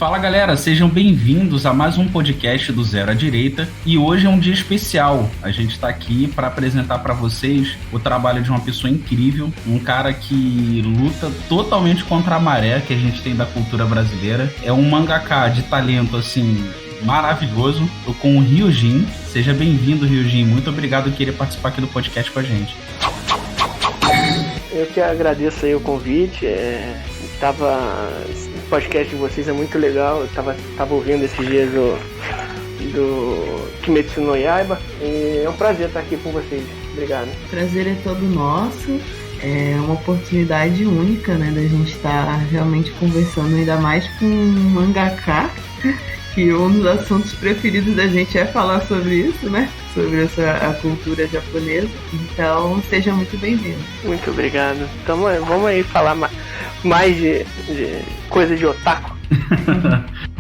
Fala galera, sejam bem-vindos a mais um podcast do Zero à Direita e hoje é um dia especial. A gente está aqui para apresentar para vocês o trabalho de uma pessoa incrível, um cara que luta totalmente contra a maré que a gente tem da cultura brasileira. É um mangaka de talento assim maravilhoso. Tô com o Ryujin. Seja bem-vindo, Ryujin. Muito obrigado por querer participar aqui do podcast com a gente. Eu que agradeço aí o convite. O podcast de vocês é muito legal. Eu tava ouvindo esses dias do Kimetsu no Yaiba. E é um prazer estar aqui com vocês. Obrigado. O prazer é todo nosso. É uma oportunidade única, né, da gente estar realmente conversando, ainda mais com um mangaka, que um dos assuntos preferidos da gente é falar sobre isso, né? Sobre a cultura japonesa. Então, seja muito bem-vindo. Muito obrigado. Então, vamos aí falar mais de coisa de otaku.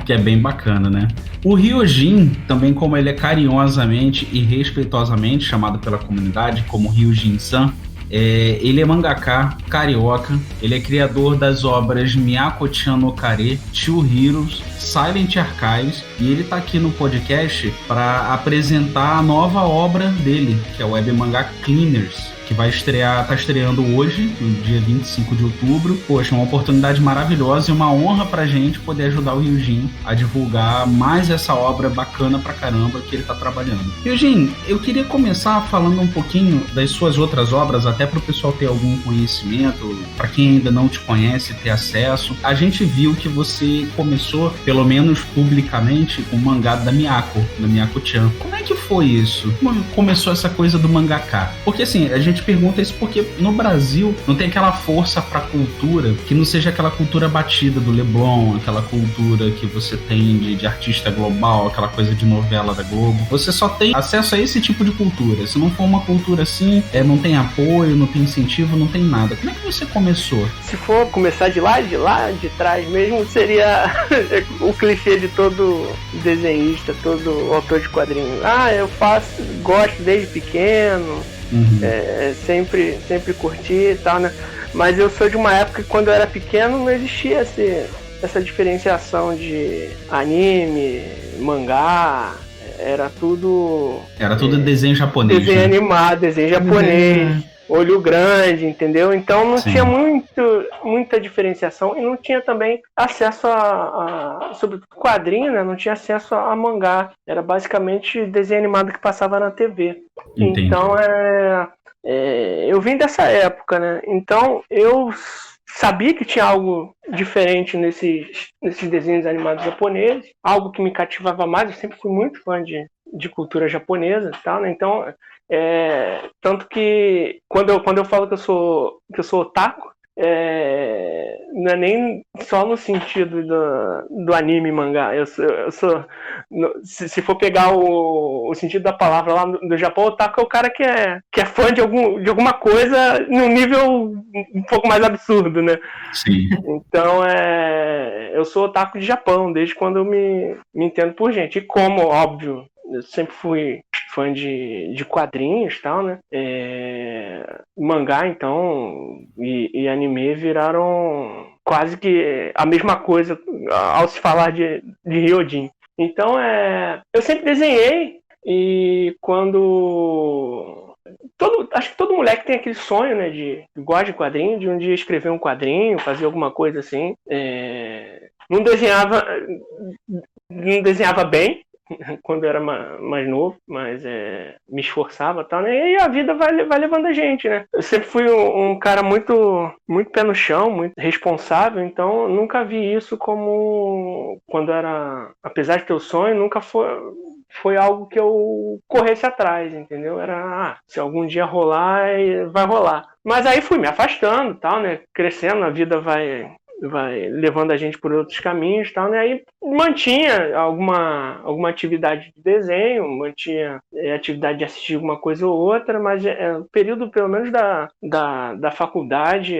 Que é bem bacana, né? O Ryujin, também como ele é carinhosamente e respeitosamente chamado pela comunidade como Ryujin-san, ele é mangaka carioca, ele é criador das obras Miyako-chan no Kare, Two Heroes, Silent Archives, e ele tá aqui no podcast para apresentar a nova obra dele, que é o web mangá Cleaners, que tá estreando hoje, no dia 25 de outubro. Poxa, uma oportunidade maravilhosa e uma honra pra gente poder ajudar o Ryujin a divulgar mais essa obra bacana pra caramba que ele tá trabalhando. Ryujin, eu queria começar falando um pouquinho das suas outras obras, até pro pessoal ter algum conhecimento, pra quem ainda não te conhece, ter acesso. A gente viu que você começou, pelo menos publicamente, com o mangá da Miyako-chan. Como é que foi isso? Como começou essa coisa do mangaká? Porque assim, a gente pergunta isso porque no Brasil não tem aquela força pra cultura que não seja aquela cultura batida do Leblon, aquela cultura que você tem de artista global, aquela coisa de novela da Globo. Você só tem acesso a esse tipo de cultura. Se não for uma cultura assim, não tem apoio, não tem incentivo, não tem nada. Como é que você começou? Se for começar de lá de trás mesmo, seria o clichê de todo desenhista, todo autor de quadrinhos. Eu gosto desde pequeno. Uhum. Sempre curti e tal, né? Mas eu sou de uma época que quando eu era pequeno não existia essa diferenciação de anime, mangá, era tudo desenho japonês. Desenho, né? Animado, desenho japonês, olho grande, entendeu? Então não tinha muita diferenciação e não tinha também acesso sobre quadrinho, né? Não tinha acesso a mangá. Era basicamente desenho animado que passava na TV. Entendi. Então eu vim dessa época, né? Então eu sabia que tinha algo diferente nesses desenhos animados japoneses, algo que me cativava mais. Eu sempre fui muito fã de cultura japonesa e tal, né? Então, tanto que quando eu falo que eu sou otaku, não é nem só no sentido do anime e mangá. Eu sou se for pegar o sentido da palavra lá do Japão, otaku é o cara que é fã de alguma coisa num nível um pouco mais absurdo, né? Sim. Então eu sou otaku de Japão desde quando eu me entendo por gente. E como, óbvio, eu sempre fui fã de quadrinhos e tal, né? Mangá, então, e anime viraram quase que a mesma coisa ao se falar de Ryujin. Então, eu sempre desenhei e acho que todo moleque tem aquele sonho, né, de gosta de quadrinho, de um dia escrever um quadrinho, fazer alguma coisa assim. Não desenhava bem quando eu era mais novo, mas me esforçava e tal, né? E a vida vai levando a gente, né? Eu sempre fui um cara muito, muito pé no chão, muito responsável, então nunca vi isso como quando era, apesar de ter o sonho, nunca foi algo que eu corresse atrás, entendeu? Era, se algum dia rolar, vai rolar. Mas aí fui me afastando, tal, né? Crescendo, a vida vai levando a gente por outros caminhos e tal, né? Aí mantinha alguma atividade de desenho, mantinha atividade de assistir alguma coisa ou outra, mas o período, pelo menos da faculdade,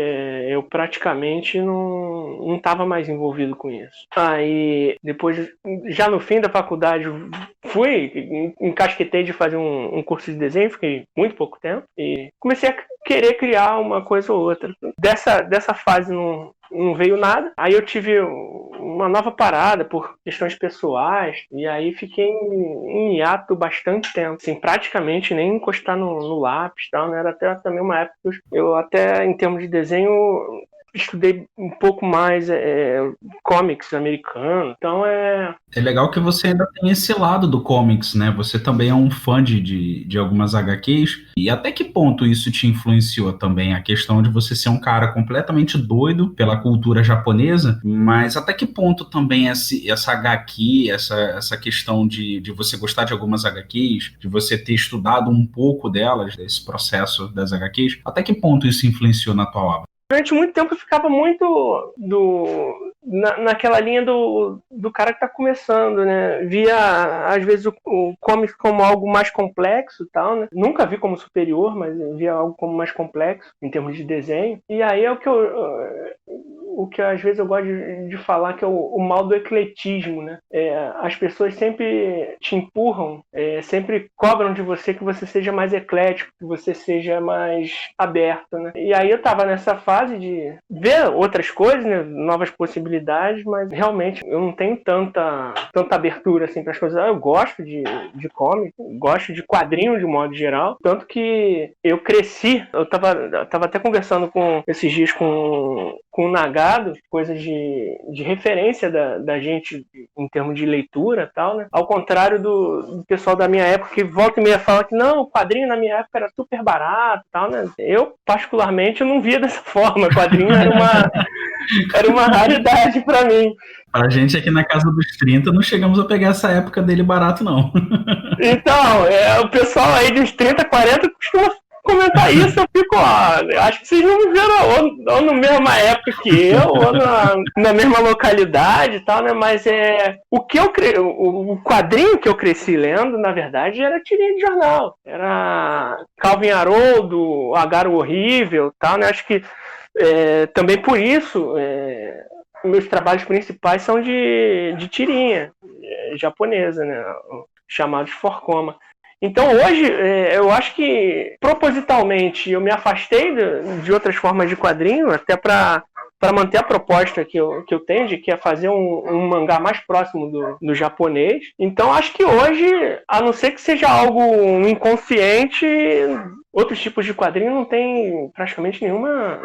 eu praticamente não estava mais envolvido com isso. Aí, depois, já no fim da faculdade, encasquetei de fazer um curso de desenho, fiquei muito pouco tempo, e comecei a querer criar uma coisa ou outra. Dessa fase não veio nada. Aí eu tive uma nova parada, por questões pessoais, e aí fiquei em hiato bastante tempo, assim, praticamente nem encostar no lápis, tal, né? Era até também uma época que eu até, em termos de desenho, estudei um pouco mais comics americanos, então É legal que você ainda tem esse lado do comics, né? Você também é um fã de algumas HQs. E até que ponto isso te influenciou também? A questão de você ser um cara completamente doido pela cultura japonesa, mas até que ponto também essa HQ, essa questão de você gostar de algumas HQs, de você ter estudado um pouco delas, desse processo das HQs, até que ponto isso influenciou na tua obra? durante muito tempo eu ficava muito naquela linha do cara que tá começando, né? Via, às vezes, o comic como algo mais complexo e tal, né? Nunca vi como superior, mas via algo como mais complexo, em termos de desenho. E aí é o que às vezes eu gosto de falar, que é o mal do ecletismo, né? As pessoas sempre te empurram, sempre cobram de você que você seja mais eclético, que você seja mais aberto, né? E aí eu tava nessa fase de ver outras coisas, né? Novas possibilidades, mas realmente eu não tenho tanta abertura assim para as coisas. Eu gosto de comic, gosto de quadrinhos de modo geral, tanto que eu cresci, eu tava até conversando esses dias com o Nagado, coisas de referência da gente em termos de leitura e tal, né? Ao contrário do pessoal da minha época, que volta e meia fala que não, o quadrinho na minha época era super barato e tal, né? Eu, particularmente, eu não via dessa forma. O quadrinho era uma raridade pra mim. Pra gente aqui na casa dos 30, não chegamos a pegar essa época dele barato, não. Então, o pessoal aí dos 30, 40 costuma comentar isso, eu fico, acho que vocês não me viram ou na mesma época que eu, ou na mesma localidade e tal, né? Mas o quadrinho que eu cresci lendo, na verdade, era tirinha de jornal. Era Calvin Haroldo, Agaro Horrível e tal, né? Acho que também por isso meus trabalhos principais são de tirinha japonesa, né? Chamados Forcoma. Então hoje eu acho que propositalmente eu me afastei de outras formas de quadrinho, até para manter a proposta que eu tenho, de que é fazer um mangá mais próximo do japonês. Então acho que hoje, a não ser que seja algo inconsciente, outros tipos de quadrinho não tem praticamente nenhuma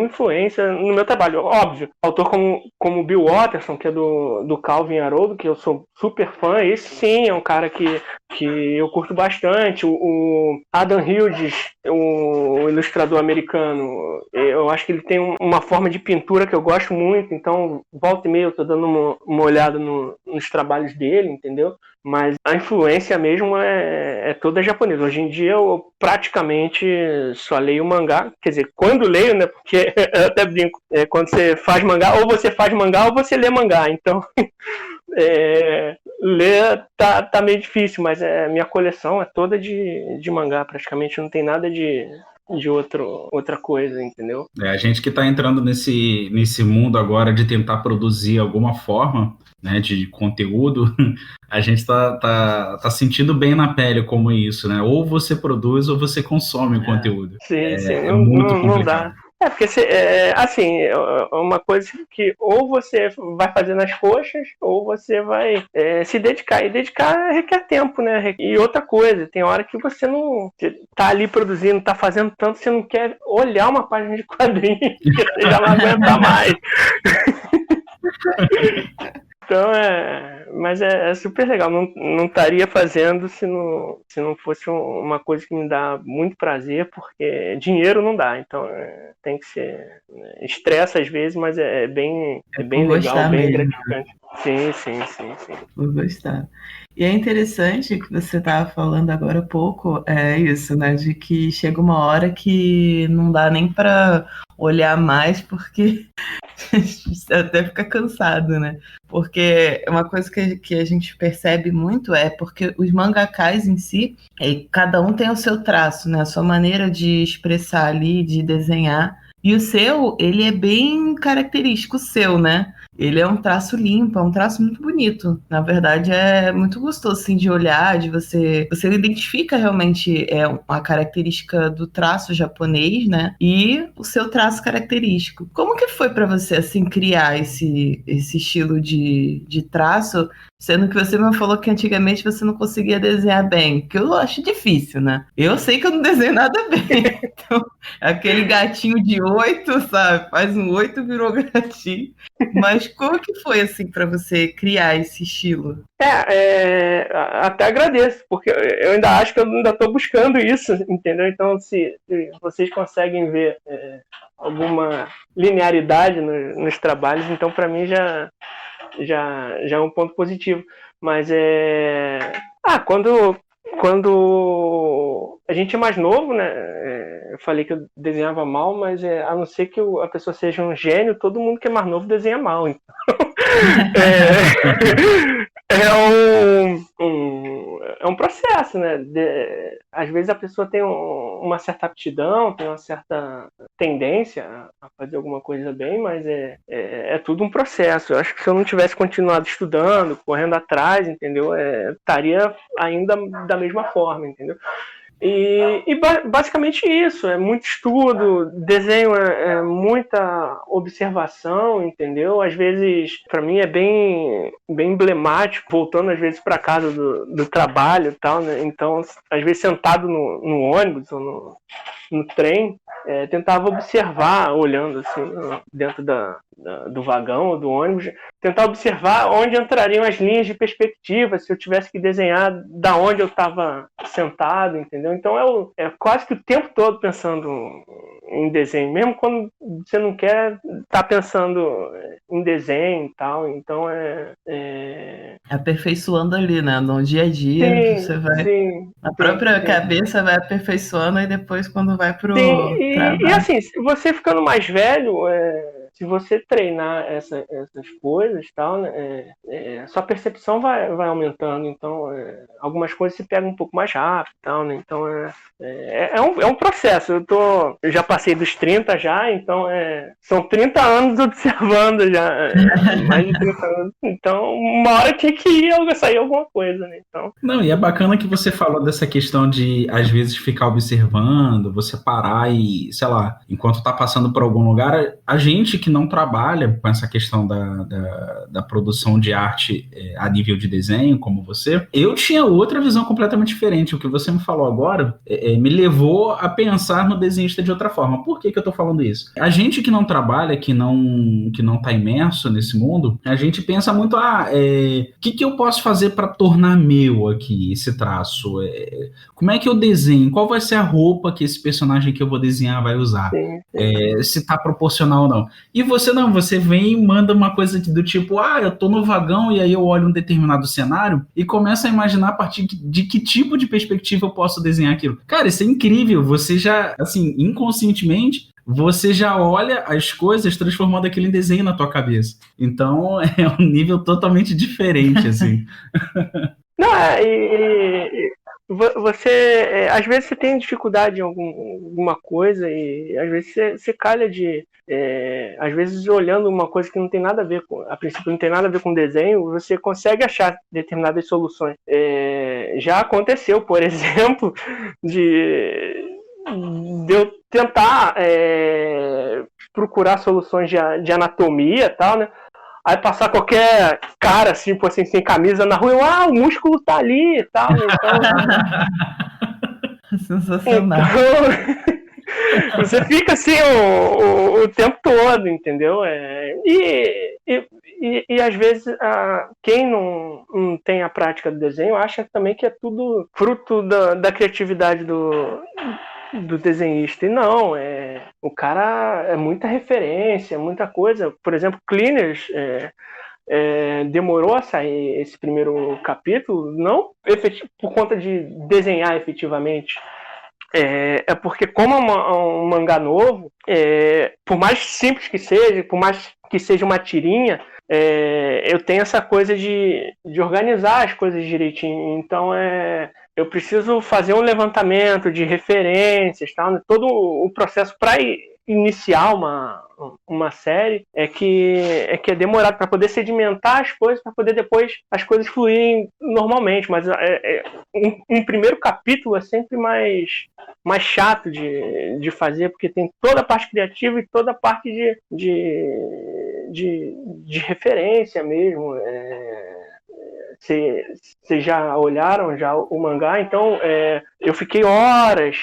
influência no meu trabalho. Óbvio, autor como Bill Watterson, que é do Calvin Haroldo, que eu sou super fã, esse sim é um cara que eu curto bastante. O Adam Hughes, o ilustrador americano, eu acho que ele tem uma forma de pintura que eu gosto muito, então volta e meia eu tô dando uma olhada nos trabalhos dele, entendeu? Mas a influência mesmo é toda japonesa. Hoje em dia eu praticamente só leio mangá, quer dizer, quando leio, né, porque eu até brinco, quando você faz mangá, ou você faz mangá ou você lê mangá, então ler tá meio difícil, mas minha coleção é toda de mangá, praticamente não tem nada de outra coisa, entendeu? A gente que está entrando nesse mundo agora de tentar produzir alguma forma, né, de conteúdo, a gente tá sentindo bem na pele como isso, né? Ou você produz ou você consome o conteúdo. Sim, É muito complicado. Não dá. Porque assim, é uma coisa que ou você vai fazer nas coxas, ou você vai se dedicar. E dedicar requer tempo, né? E outra coisa, tem hora que você não tá ali produzindo, tá fazendo tanto, você não quer olhar uma página de quadrinho, que você já não aguenta mais. Então mas é super legal. Não estaria fazendo se não fosse uma coisa que me dá muito prazer, porque dinheiro não dá. Então tem que ser. Estressa às vezes, mas é bem legal, bem gratificante. Sim. Vou gostar. E é interessante que você estava falando agora há pouco, isso, né? De que chega uma hora que não dá nem para olhar mais, porque até fica cansado, né? Porque uma coisa que a gente percebe muito porque os mangakás em si, cada um tem o seu traço, né? A sua maneira de expressar ali, de desenhar. E o seu, ele é bem característico seu, né? ele é um traço limpo, é um traço muito bonito. Na verdade, é muito gostoso assim, de olhar, de você identifica realmente uma característica do traço japonês, né? E o seu traço característico. Como que foi para você assim criar esse estilo de traço? Sendo que você me falou que antigamente você não conseguia desenhar bem, que eu acho difícil, né? Eu sei que eu não desenho nada bem. Então, aquele gatinho de 8, sabe? Faz um 8, virou gatinho. Mas como que foi, assim, para você criar esse estilo? Até agradeço, porque eu ainda acho que eu ainda estou buscando isso, entendeu? Então, se vocês conseguem ver alguma linearidade nos trabalhos, então para mim já é um ponto positivo. Mas quando a gente é mais novo, né? Eu falei que eu desenhava mal, mas a não ser que a pessoa seja um gênio, todo mundo que é mais novo desenha mal. Então, é um processo, né? Às vezes a pessoa tem uma certa aptidão, tem uma certa tendência a fazer alguma coisa bem, mas é tudo um processo. Eu acho que se eu não tivesse continuado estudando, correndo atrás, entendeu? Estaria ainda da mesma forma, entendeu? E basicamente isso, é muito estudo, desenho é muita observação, entendeu? Às vezes, para mim é bem emblemático, voltando às vezes para casa do trabalho e tal, né? Então, às vezes sentado no ônibus ou no trem, tentava observar, olhando assim, dentro do vagão ou do ônibus, tentar observar onde entrariam as linhas de perspectiva, se eu tivesse que desenhar da onde eu estava sentado, entendeu? Então é quase que o tempo todo pensando em desenho, mesmo quando você não quer estar pensando em desenho e tal. Então aperfeiçoando ali, né? No dia a dia, você vai... A própria cabeça vai aperfeiçoando e depois quando vai pro trabalho... E assim, se você ficando mais velho... se você treinar essas coisas e tal, né, sua percepção vai aumentando. Então, algumas coisas se pegam um pouco mais rápido e tal, né? Então, é um processo. Eu já passei dos 30 já, então são 30 anos observando já. Mais de 30 anos. Então, uma hora tinha que sair alguma coisa, né? Então... Não, e é bacana que você falou dessa questão de, às vezes, ficar observando, você parar e, sei lá, enquanto tá passando por algum lugar, a gente que não trabalha com essa questão da produção de arte a nível de desenho, como você, eu tinha outra visão completamente diferente. O que você me falou agora me levou a pensar no desenhista de outra forma. Por que eu tô falando isso? A gente que não trabalha, que não tá imerso nesse mundo, a gente pensa muito, o que eu posso fazer para tornar meu aqui esse traço? Como é que eu desenho? Qual vai ser a roupa que esse personagem que eu vou desenhar vai usar? Se tá proporcional ou não. E você vem e manda uma coisa do tipo, eu tô no vagão e aí eu olho um determinado cenário e começo a imaginar a partir de que tipo de perspectiva eu posso desenhar aquilo. Cara, isso é incrível. Você já, assim, inconscientemente, você já olha as coisas transformando aquilo em desenho na tua cabeça. Então, é um nível totalmente diferente, assim. Não, você, às vezes você tem dificuldade em alguma coisa e às vezes você calha de, às vezes olhando uma coisa que não tem nada a ver com, a princípio não tem nada a ver com desenho, você consegue achar determinadas soluções. Já aconteceu, por exemplo, de eu tentar procurar soluções de anatomia e tal, né? Aí passar qualquer cara, assim, sem camisa na rua, o músculo tá ali e tal. Então, sensacional. Então, você fica assim o tempo todo, entendeu? E às vezes quem não tem a prática do desenho acha também que é tudo fruto da criatividade do desenhista. E não, o cara é muita referência, muita coisa. Por exemplo, Cleaners demorou a sair esse primeiro capítulo, não por conta de desenhar efetivamente, porque como é um mangá novo, por mais simples que seja, por mais que seja uma tirinha, eu tenho essa coisa de organizar as coisas direitinho. Então eu preciso fazer um levantamento de referências, tal, todo o processo para iniciar uma série é que é demorado para poder sedimentar as coisas, para poder depois as coisas fluírem normalmente. Mas um primeiro capítulo é sempre mais chato de fazer, porque tem toda a parte criativa e toda a parte de referência mesmo. Vocês já olharam já o mangá? Então eu fiquei horas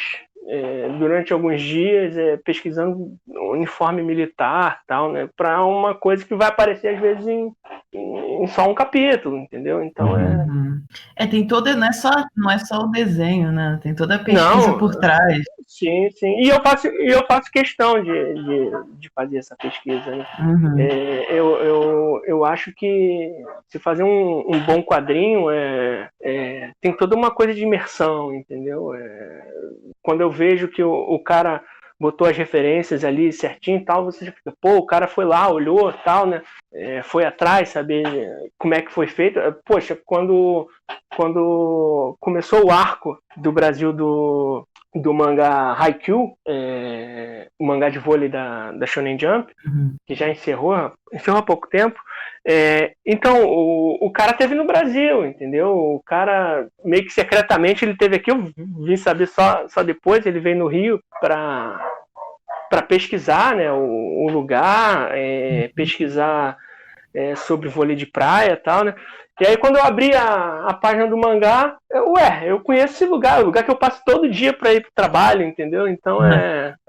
durante alguns dias pesquisando uniforme militar, tal, né, para uma coisa que vai aparecer às vezes em só um capítulo, entendeu? Então tem toda, não é só o desenho, né? Tem toda a pesquisa por trás. Sim. E eu faço questão de fazer essa pesquisa, né? Eu acho que se fazer um bom quadrinho tem toda uma coisa de imersão, entendeu? Quando eu vejo que o cara botou as referências ali certinho e tal, você já fica, pô, o cara foi lá, olhou e tal, né? Foi atrás, saber como é que foi feito. Poxa, quando começou o arco do Brasil do mangá Haikyuu, o mangá de vôlei da Shonen Jump, que já encerrou há pouco tempo. Então, o cara teve no Brasil, entendeu? O cara, meio que secretamente, ele teve aqui, eu vim saber só depois, ele veio no Rio para pesquisar, né, o lugar, pesquisar sobre vôlei de praia e tal, né? E aí quando eu abri a página do mangá, eu conheço esse lugar, é o lugar que eu passo todo dia para ir pro trabalho, entendeu? Então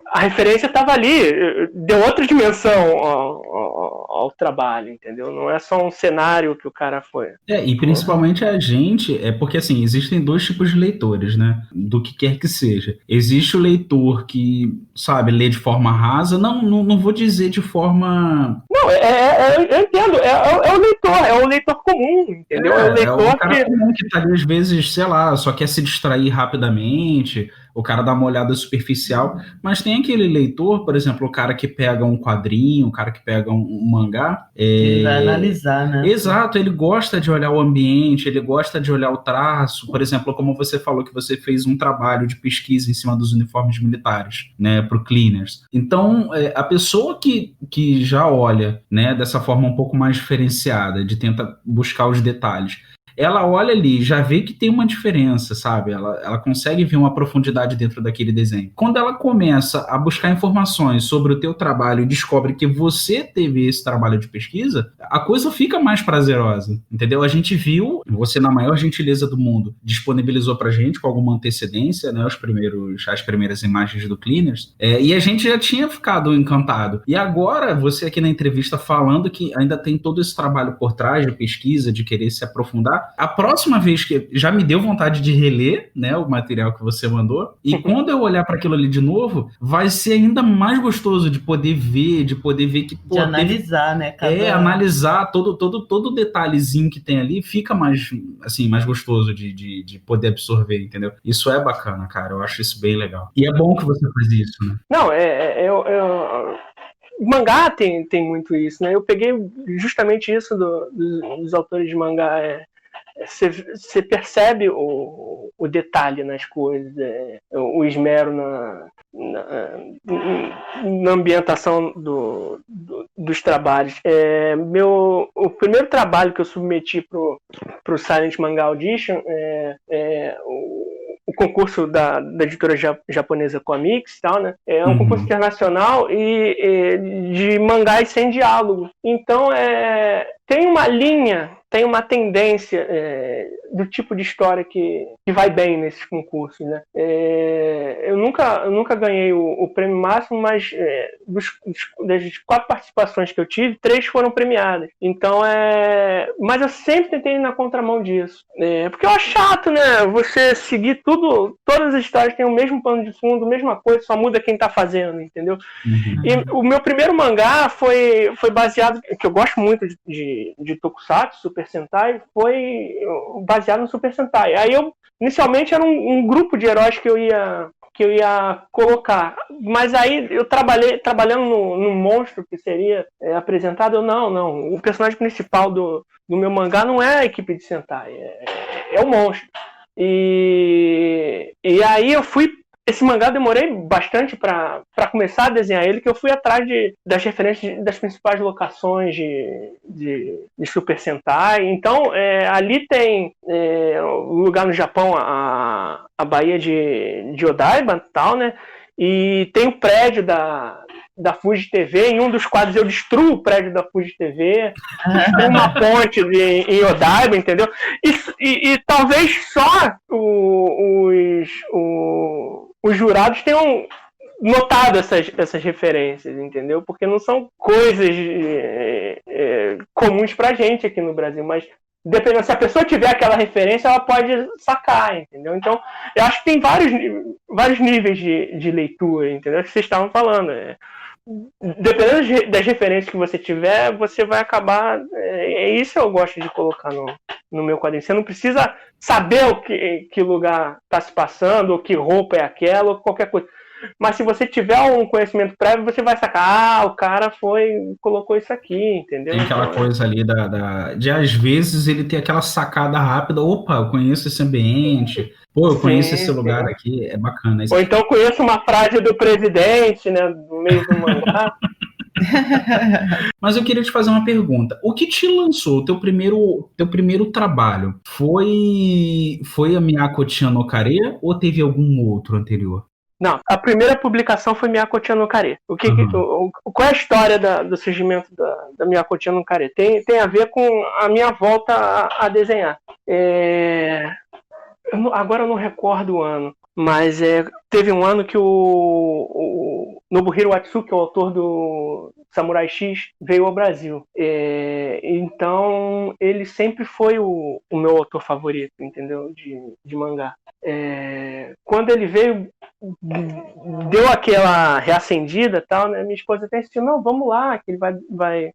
a referência estava ali, deu outra dimensão ao trabalho, entendeu? Não é só um cenário que o cara foi. E principalmente a gente, porque assim, existem dois tipos de leitores, né? Do que quer que seja. Existe o leitor que, sabe, lê de forma rasa, não vou dizer de forma... Não, eu entendo, é o leitor comum, entendeu? É o leitor o cara comum que tá ali, às vezes, sei lá, só quer se distrair rapidamente, o cara dá uma olhada superficial, mas tem aquele leitor, por exemplo, o cara que pega um quadrinho, o cara que pega um mangá... Ele vai analisar, né? Exato, ele gosta de olhar o ambiente, ele gosta de olhar o traço, por exemplo, como você falou que você fez um trabalho de pesquisa em cima dos uniformes militares, né, pro Cleaners. Então, a pessoa que já olha, né, dessa forma um pouco mais diferenciada, de tentar buscar os detalhes, ela olha ali, já vê que tem uma diferença, sabe? Ela consegue ver uma profundidade dentro daquele desenho. Quando ela começa a buscar informações sobre o teu trabalho e descobre que você teve esse trabalho de pesquisa, a coisa fica mais prazerosa, entendeu? A gente viu, você na maior gentileza do mundo, disponibilizou pra gente com alguma antecedência, né, as primeiras imagens do Cleaners, e a gente já tinha ficado encantado. E agora, você aqui na entrevista falando que ainda tem todo esse trabalho por trás de pesquisa, de querer se aprofundar, a próxima vez que já me deu vontade de reler, né, o material que você mandou, e quando eu olhar para aquilo ali de novo, vai ser ainda mais gostoso de poder ver que... de analisar, né? Analisar todo detalhezinho que tem ali, fica mais, assim, mais gostoso de poder absorver, entendeu? Isso é bacana, cara, eu acho isso bem legal. E é bom que você faz isso, né? Não, mangá tem muito isso, né? Eu peguei justamente isso dos autores de mangá. Você percebe o detalhe nas coisas, o esmero na ambientação dos trabalhos. O primeiro trabalho que eu submeti pro Silent Manga Audition o concurso da editora japonesa Comics, tal, né? É um concurso internacional e de mangás sem diálogo. Então, tem uma linha, tem uma tendência do tipo de história que vai bem nesses concursos, né? Eu nunca ganhei o prêmio máximo, mas das 4 participações que eu tive, 3 foram premiadas. Então, mas eu sempre tentei ir na contramão disso. Porque eu acho chato, né? Você seguir todas as histórias têm o mesmo pano de fundo, a mesma coisa, só muda quem tá fazendo, entendeu? E o meu primeiro mangá foi baseado, que eu gosto muito de Tokusatsu, Super Sentai, foi baseado no Super Sentai. Aí inicialmente era um grupo de heróis que eu ia colocar, mas aí eu trabalhando no monstro que seria apresentado, não, o personagem principal do meu mangá não é a equipe de Sentai, é o monstro. E aí eu fui esse mangá eu demorei bastante para começar a desenhar ele, que eu fui atrás das referências das principais locações de Super Sentai. Então, ali tem um lugar no Japão, a Baía de Odaiba e tal, né? E tem o prédio da Fuji TV. Em um dos quadros eu destruo o prédio da Fuji TV, destruo uma ponte em Odaiba, entendeu? E talvez só os jurados tenham notado essas referências, entendeu? Porque não são coisas comuns pra gente aqui no Brasil, mas dependendo, se a pessoa tiver aquela referência, ela pode sacar, entendeu? Então, eu acho que tem vários níveis de leitura, entendeu? Que vocês estavam falando. Dependendo das referências que você tiver, você vai acabar... isso eu gosto de colocar no meu quadrinho. Você não precisa saber que lugar está se passando, ou que roupa é aquela, ou qualquer coisa. Mas se você tiver um conhecimento prévio, você vai sacar, o cara colocou isso aqui, entendeu? Tem aquela coisa ali de às vezes ele tem aquela sacada rápida, opa, eu conheço esse ambiente, pô, eu conheço esse lugar aqui, é bacana. Ou então eu conheço uma frase do presidente, né, no meio do mangá. Mas eu queria te fazer uma pergunta. O que te lançou, teu primeiro trabalho, foi a Miyako-chan no Kare ou teve algum outro anterior? Não, a primeira publicação foi Miyako-chan no Kare. Qual é a história do surgimento da Miyako-chan no Kare? Tem a ver com a minha volta a desenhar. Agora eu não recordo o ano, mas teve um ano que o Nobuhiro Watsuki, o autor do Samurai X, veio ao Brasil. Então ele sempre foi o meu autor favorito, entendeu? De mangá. Quando ele veio, deu aquela reacendida, tal, né? Minha esposa até insistiu, não, vamos lá, que ele vai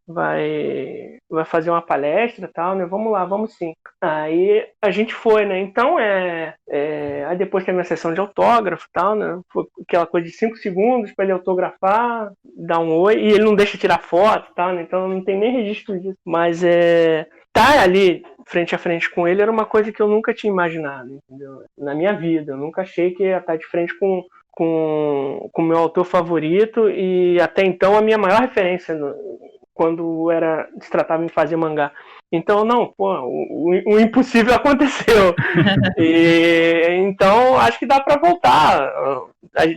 fazer uma palestra, tal, né? Vamos lá, vamos sim. Aí a gente foi, né? Então aí depois teve uma sessão de autógrafo, tal, né? Foi aquela coisa de 5 segundos para ele autografar, dar um oi, e ele não deixa tirar foto, tal, né? Então não tem nem registro disso. Mas tá ali frente a frente com ele era uma coisa que eu nunca tinha imaginado, entendeu? Na minha vida, eu nunca achei que ia estar de frente com o meu autor favorito, e até então a minha maior referência quando se tratava em fazer mangá. Então, o impossível aconteceu. Então, acho que dá para voltar.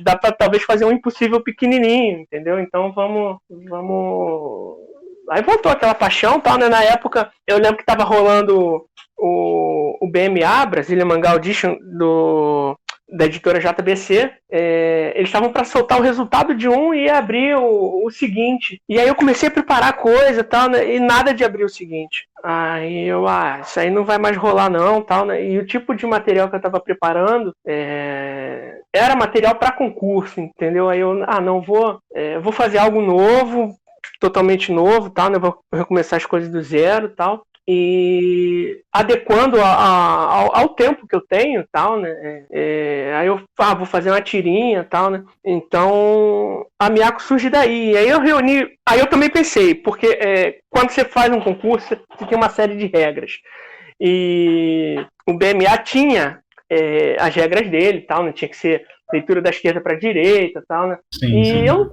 Dá para talvez fazer um impossível pequenininho, entendeu? Então, vamos... Aí voltou aquela paixão, tal, né? Na época, eu lembro que estava rolando o BMA, Brasília Manga Audition, da editora JBC. Eles estavam para soltar o resultado de um e ia abrir o seguinte. E aí eu comecei a preparar coisa, tal, né? E nada de abrir o seguinte. Aí eu, isso aí não vai mais rolar não, tal, né? E o tipo de material que eu estava preparando era material para concurso, entendeu? Aí eu, não, vou fazer algo novo, totalmente novo, tal, né? Vou recomeçar as coisas do zero, tal, e adequando ao tempo que eu tenho, tal, né? Aí eu vou fazer uma tirinha, tal, né? Então a Miyako surge daí. Aí eu reuni, aí eu também pensei, porque quando você faz um concurso você tem uma série de regras, e o BMA tinha as regras dele, tal, né? Tinha que ser leitura da esquerda para a direita, tal, né? Sim, e sim. eu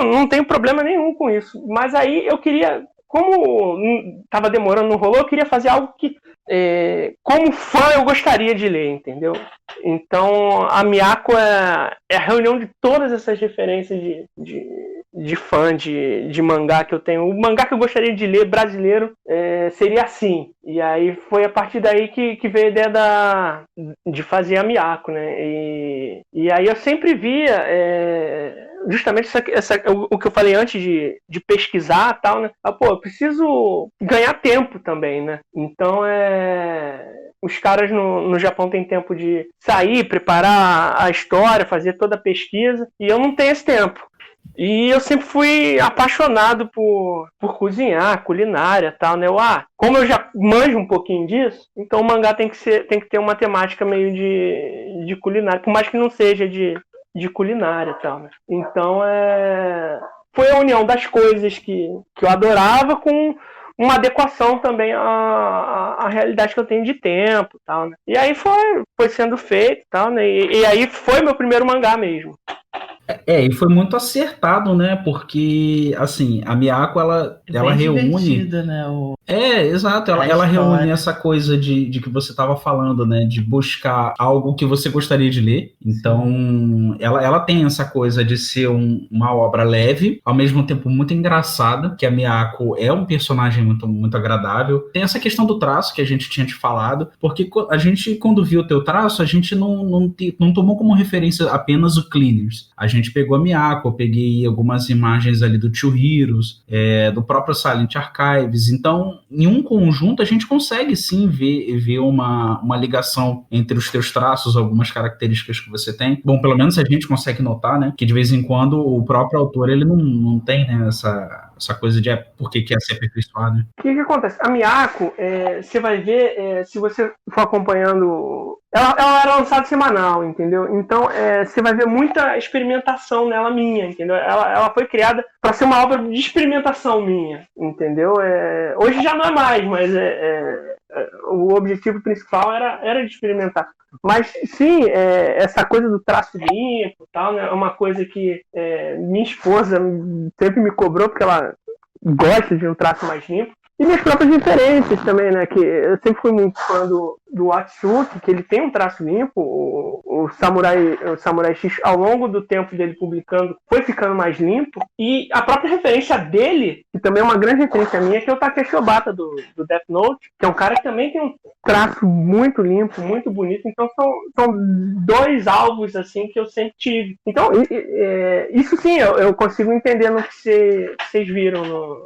não tenho problema nenhum com isso. Mas aí eu queria, como estava demorando, não rolou, eu queria fazer algo que, como fã, eu gostaria de ler, entendeu? Então a Miyako é a reunião de todas essas referências de fã de mangá que eu tenho. O mangá que eu gostaria de ler brasileiro seria assim. E aí foi a partir daí que veio a ideia de fazer a Miyako, né? E aí eu sempre via justamente o que eu falei antes de pesquisar e tal, né? Eu preciso ganhar tempo também, né? Então os caras no Japão têm tempo de sair, preparar a história, fazer toda a pesquisa, e eu não tenho esse tempo. E eu sempre fui apaixonado por cozinhar, culinária e tal, né? Como eu já manjo um pouquinho disso, então o mangá tem que ter uma temática meio de culinária, por mais que não seja de culinária e tal, né? Então foi a união das coisas que eu adorava com uma adequação também à realidade que eu tenho de tempo e tal, né? E aí foi sendo feito e tal, né? E aí foi meu primeiro mangá mesmo. E foi muito acertado, né? Porque, assim, a Miyako, ela Bem reúne... divertida, né? Exato. Ela reúne essa coisa de que você estava falando, né? De buscar algo que você gostaria de ler. Então, ela tem essa coisa de ser uma obra leve, ao mesmo tempo muito engraçada, que a Miyako é um personagem muito, muito agradável. Tem essa questão do traço que a gente tinha te falado, porque a gente, quando viu o teu traço, a gente não tomou como referência apenas o Cleaners. A gente pegou a Miyako, eu peguei algumas imagens ali do Two Heroes, do próprio Silent Archives. Então, em um conjunto, a gente consegue sim ver uma ligação entre os teus traços, algumas características que você tem. Bom, pelo menos a gente consegue notar, né? Que de vez em quando o próprio autor, ele não tem, né, essa coisa de por que quer se aperfeiçoar, né? O que acontece? A Miyako, você vai ver, se você for acompanhando... Ela era lançada semanal, entendeu? Então, você vai ver muita experimentação nela minha, entendeu? Ela foi criada para ser uma obra de experimentação minha, entendeu? Hoje já não é mais, mas o objetivo principal era de experimentar. Mas, sim, essa coisa do traço limpo e tal, né, é uma coisa que minha esposa sempre me cobrou, porque ela gosta de um traço mais limpo. E minhas próprias referências também, né? Que eu sempre fui muito fã do Atsuki, que ele tem um traço limpo. O Samurai X, ao longo do tempo dele publicando, foi ficando mais limpo. E a própria referência dele, que também é uma grande referência minha, que é o Takeshi Obata, do Death Note, que é um cara que também tem um traço muito limpo, muito bonito. Então são dois alvos assim que eu sempre tive. Então, isso sim, eu consigo entender no que vocês viram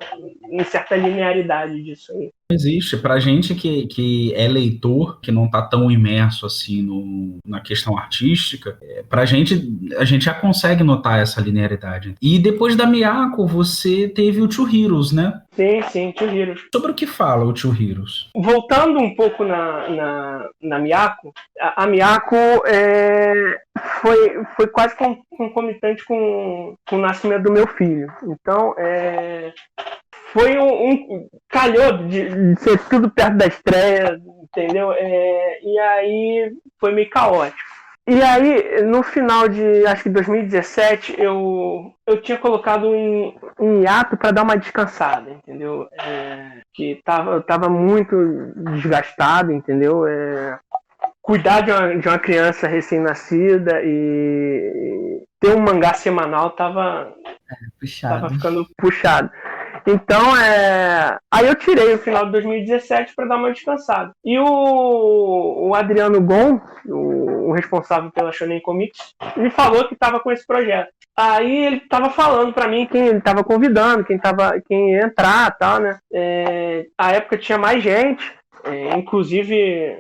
em certa linearidade disso aí. Existe. Pra gente que é leitor, que não tá tão imerso assim na questão artística, pra gente, a gente já consegue notar essa linearidade. E depois da Miyako, você teve o Two Heroes, né? Sim, Two Heroes. Sobre o que fala o Two Heroes? Voltando um pouco na Miyako, a Miyako foi quase concomitante com o nascimento do meu filho. Então, foi calhou de ser tudo perto da estreia, entendeu? E aí foi meio caótico. E aí, no final de, acho que 2017, eu tinha colocado em hiato para dar uma descansada, entendeu? Que eu tava muito desgastado, entendeu? Cuidar de uma criança recém-nascida e ter um mangá semanal tava ficando puxado. Então, aí eu tirei o final de 2017 para dar uma descansada. E o Adriano Gon, o responsável pela Shonen Comics, me falou que estava com esse projeto. Aí ele estava falando para mim quem ele estava convidando, quem ia entrar e tal, né? A época tinha mais gente, inclusive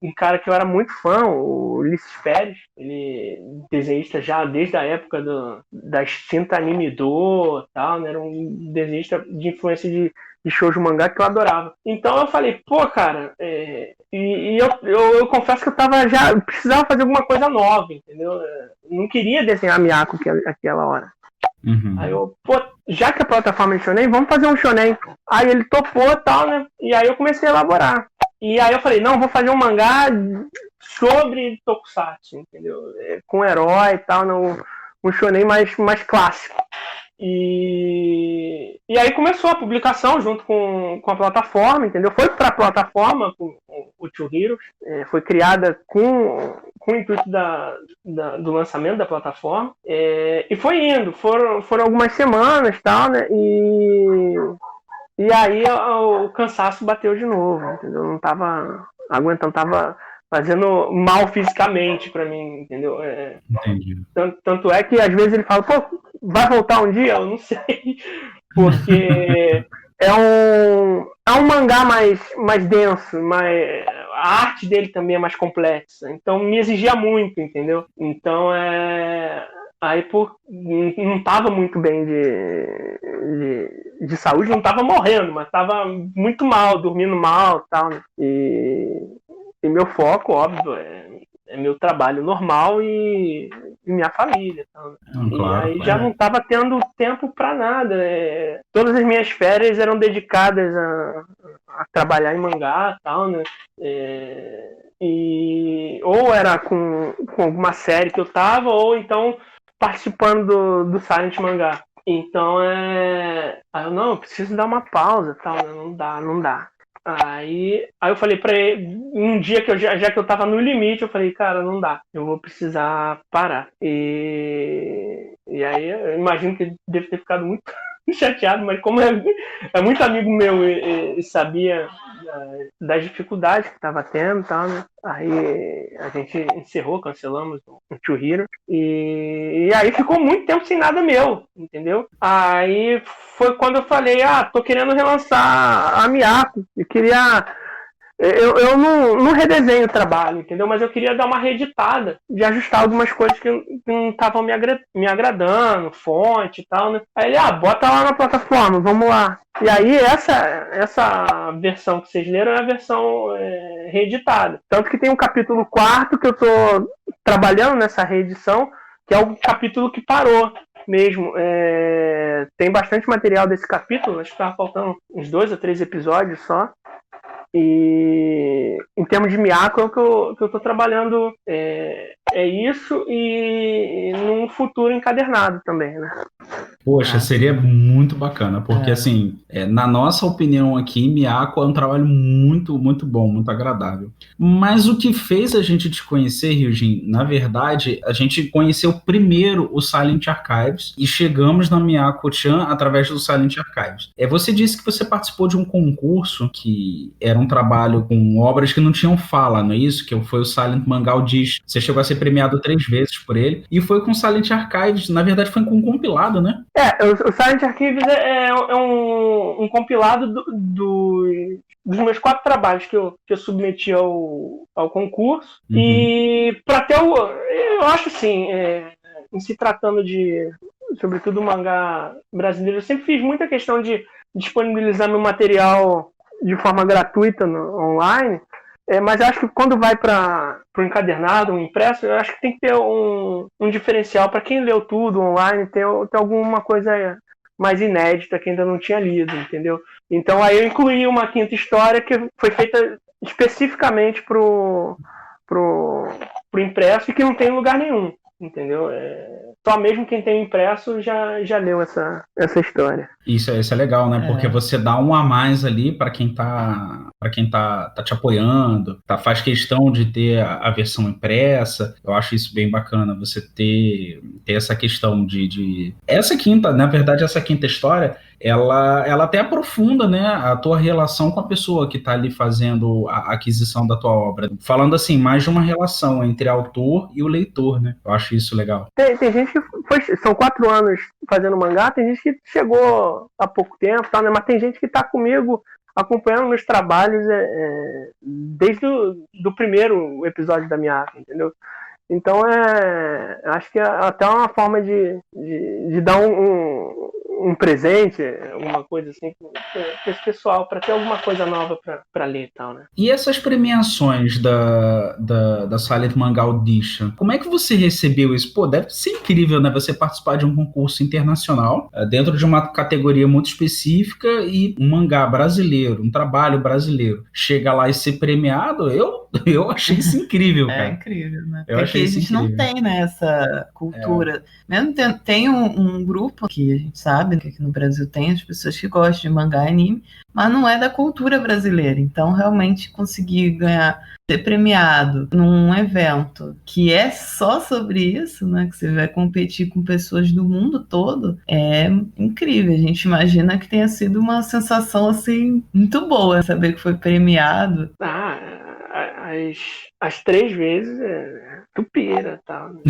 um cara que eu era muito fã, o Ulisses Pérez, ele desenhista já desde a época da extinta Anime Do e tal, né? Era um desenhista de influência de shoujo mangá que eu adorava. Então eu falei, pô, cara, e eu confesso que eu precisava fazer alguma coisa nova, entendeu? Não queria desenhar Miyako aquela hora. Uhum. Aí eu, pô, já que a plataforma é shonen, vamos fazer um shonen. Aí ele topou e tal, né? E aí eu comecei a elaborar. E aí eu falei, não, vou fazer um mangá sobre Tokusatsu, entendeu? Com herói e tal, um shonen mais clássico. E aí começou a publicação junto com a plataforma, entendeu? Foi para a plataforma, com o Two Heroes, foi criada com o intuito do lançamento da plataforma, e foi indo, foram algumas semanas e tal, né? E aí o cansaço bateu de novo, entendeu? Não tava aguentando, tava fazendo mal fisicamente pra mim, entendeu? Entendi. Tanto é que às vezes ele fala, pô, vai voltar um dia? Eu não sei, porque é um mangá mais denso, a arte dele também é mais complexa, então me exigia muito, entendeu? Então aí não tava muito bem de saúde, não tava morrendo, mas tava muito mal, dormindo mal e tal, né? E meu foco, óbvio, é meu trabalho normal e minha família. Então, claro, e aí já não estava tendo tempo para nada. Todas as minhas férias eram dedicadas a trabalhar em mangá e tal, né? Ou era com alguma série que eu tava, ou então participando do Silent Mangá. Então aí eu preciso dar uma pausa, tal, né? Não dá. Aí eu falei pra ele, um dia que já que eu tava no limite, eu falei, cara, não dá, eu vou precisar parar. E aí eu imagino que ele deve ter ficado muito chateado, mas como é muito amigo meu e sabia das dificuldades que estava tendo e tal, né? Aí a gente cancelamos o Two Hero. E aí ficou muito tempo sem nada meu, entendeu? Aí foi quando eu falei, tô querendo relançar a Miyako. Eu não redesenho o trabalho, entendeu? Mas eu queria dar uma reeditada, de ajustar algumas coisas que não estavam me agradando, fonte e tal, né? Aí ele, bota lá na plataforma, vamos lá. E aí essa versão que vocês leram é a versão reeditada. Tanto que tem um capítulo 4 que eu tô trabalhando nessa reedição, que é o capítulo que parou mesmo. Tem bastante material desse capítulo, acho que estava faltando uns 2 ou 3 episódios só. E em termos de Miyako, é o que eu estou trabalhando isso e num futuro encadernado também, né? Poxa, seria muito bacana, porque assim, na nossa opinião aqui, Miyako é um trabalho muito, muito bom, muito agradável. Mas o que fez a gente te conhecer, Ryujin, na verdade, a gente conheceu primeiro o Silent Archives e chegamos na Miyako-chan através do Silent Archives. Você disse que você participou de um concurso que era um trabalho com obras que não tinham fala, não é isso? Que foi o Silent Manga Audition. Você chegou a ser premiado 3 vezes por ele e foi com o Silent Archives, na verdade foi com um compilado, né? O Silent Archives é um compilado dos meus 4 trabalhos que eu submeti ao concurso. Uhum. E para ter eu acho assim, em se tratando de, sobretudo, mangá brasileiro, eu sempre fiz muita questão de disponibilizar meu material de forma gratuita online. Mas eu acho que quando vai para o encadernado, um impresso, eu acho que tem que ter um diferencial para quem leu tudo online, ter alguma coisa mais inédita que ainda não tinha lido, entendeu? Então aí eu incluí uma 5ª história que foi feita especificamente pro impresso e que não tem lugar nenhum, entendeu? Só mesmo quem tem impresso já leu essa história. Isso é legal, né? Porque você dá um a mais ali para quem tá te apoiando, faz questão de ter a versão impressa. Eu acho isso bem bacana, você ter essa questão de essa 5ª história, ela até aprofunda, né, a tua relação com a pessoa que tá ali fazendo a aquisição da tua obra. Falando assim, mais de uma relação entre autor e o leitor, né? Eu acho isso legal. Tem gente que são 4 anos fazendo mangá, tem gente que chegou há pouco tempo, tá, né? Mas tem gente que tá comigo acompanhando meus trabalhos desde do primeiro episódio da Miyako, entendeu? Então acho que é até uma forma de dar um presente, alguma coisa assim, para esse pessoal, para ter alguma coisa nova para ler e tal, né? E essas premiações da Silent Manga Audition, como é que você recebeu isso? Pô, deve ser incrível, né? Você participar de um concurso internacional, dentro de uma categoria muito específica, e um mangá brasileiro, um trabalho brasileiro, chega lá e ser premiado, eu achei isso incrível, cara. É incrível, né? Eu achei a gente incrível. Não tem, né, essa cultura. Mesmo tem um grupo que a gente sabe que aqui no Brasil tem as pessoas que gostam de mangá e anime, mas não é da cultura brasileira. Então, realmente, conseguir ser premiado num evento que é só sobre isso, né, que você vai competir com pessoas do mundo todo, é incrível. A gente imagina que tenha sido uma sensação, assim, muito boa, saber que foi premiado. As 3 vezes tupira e tal. Né?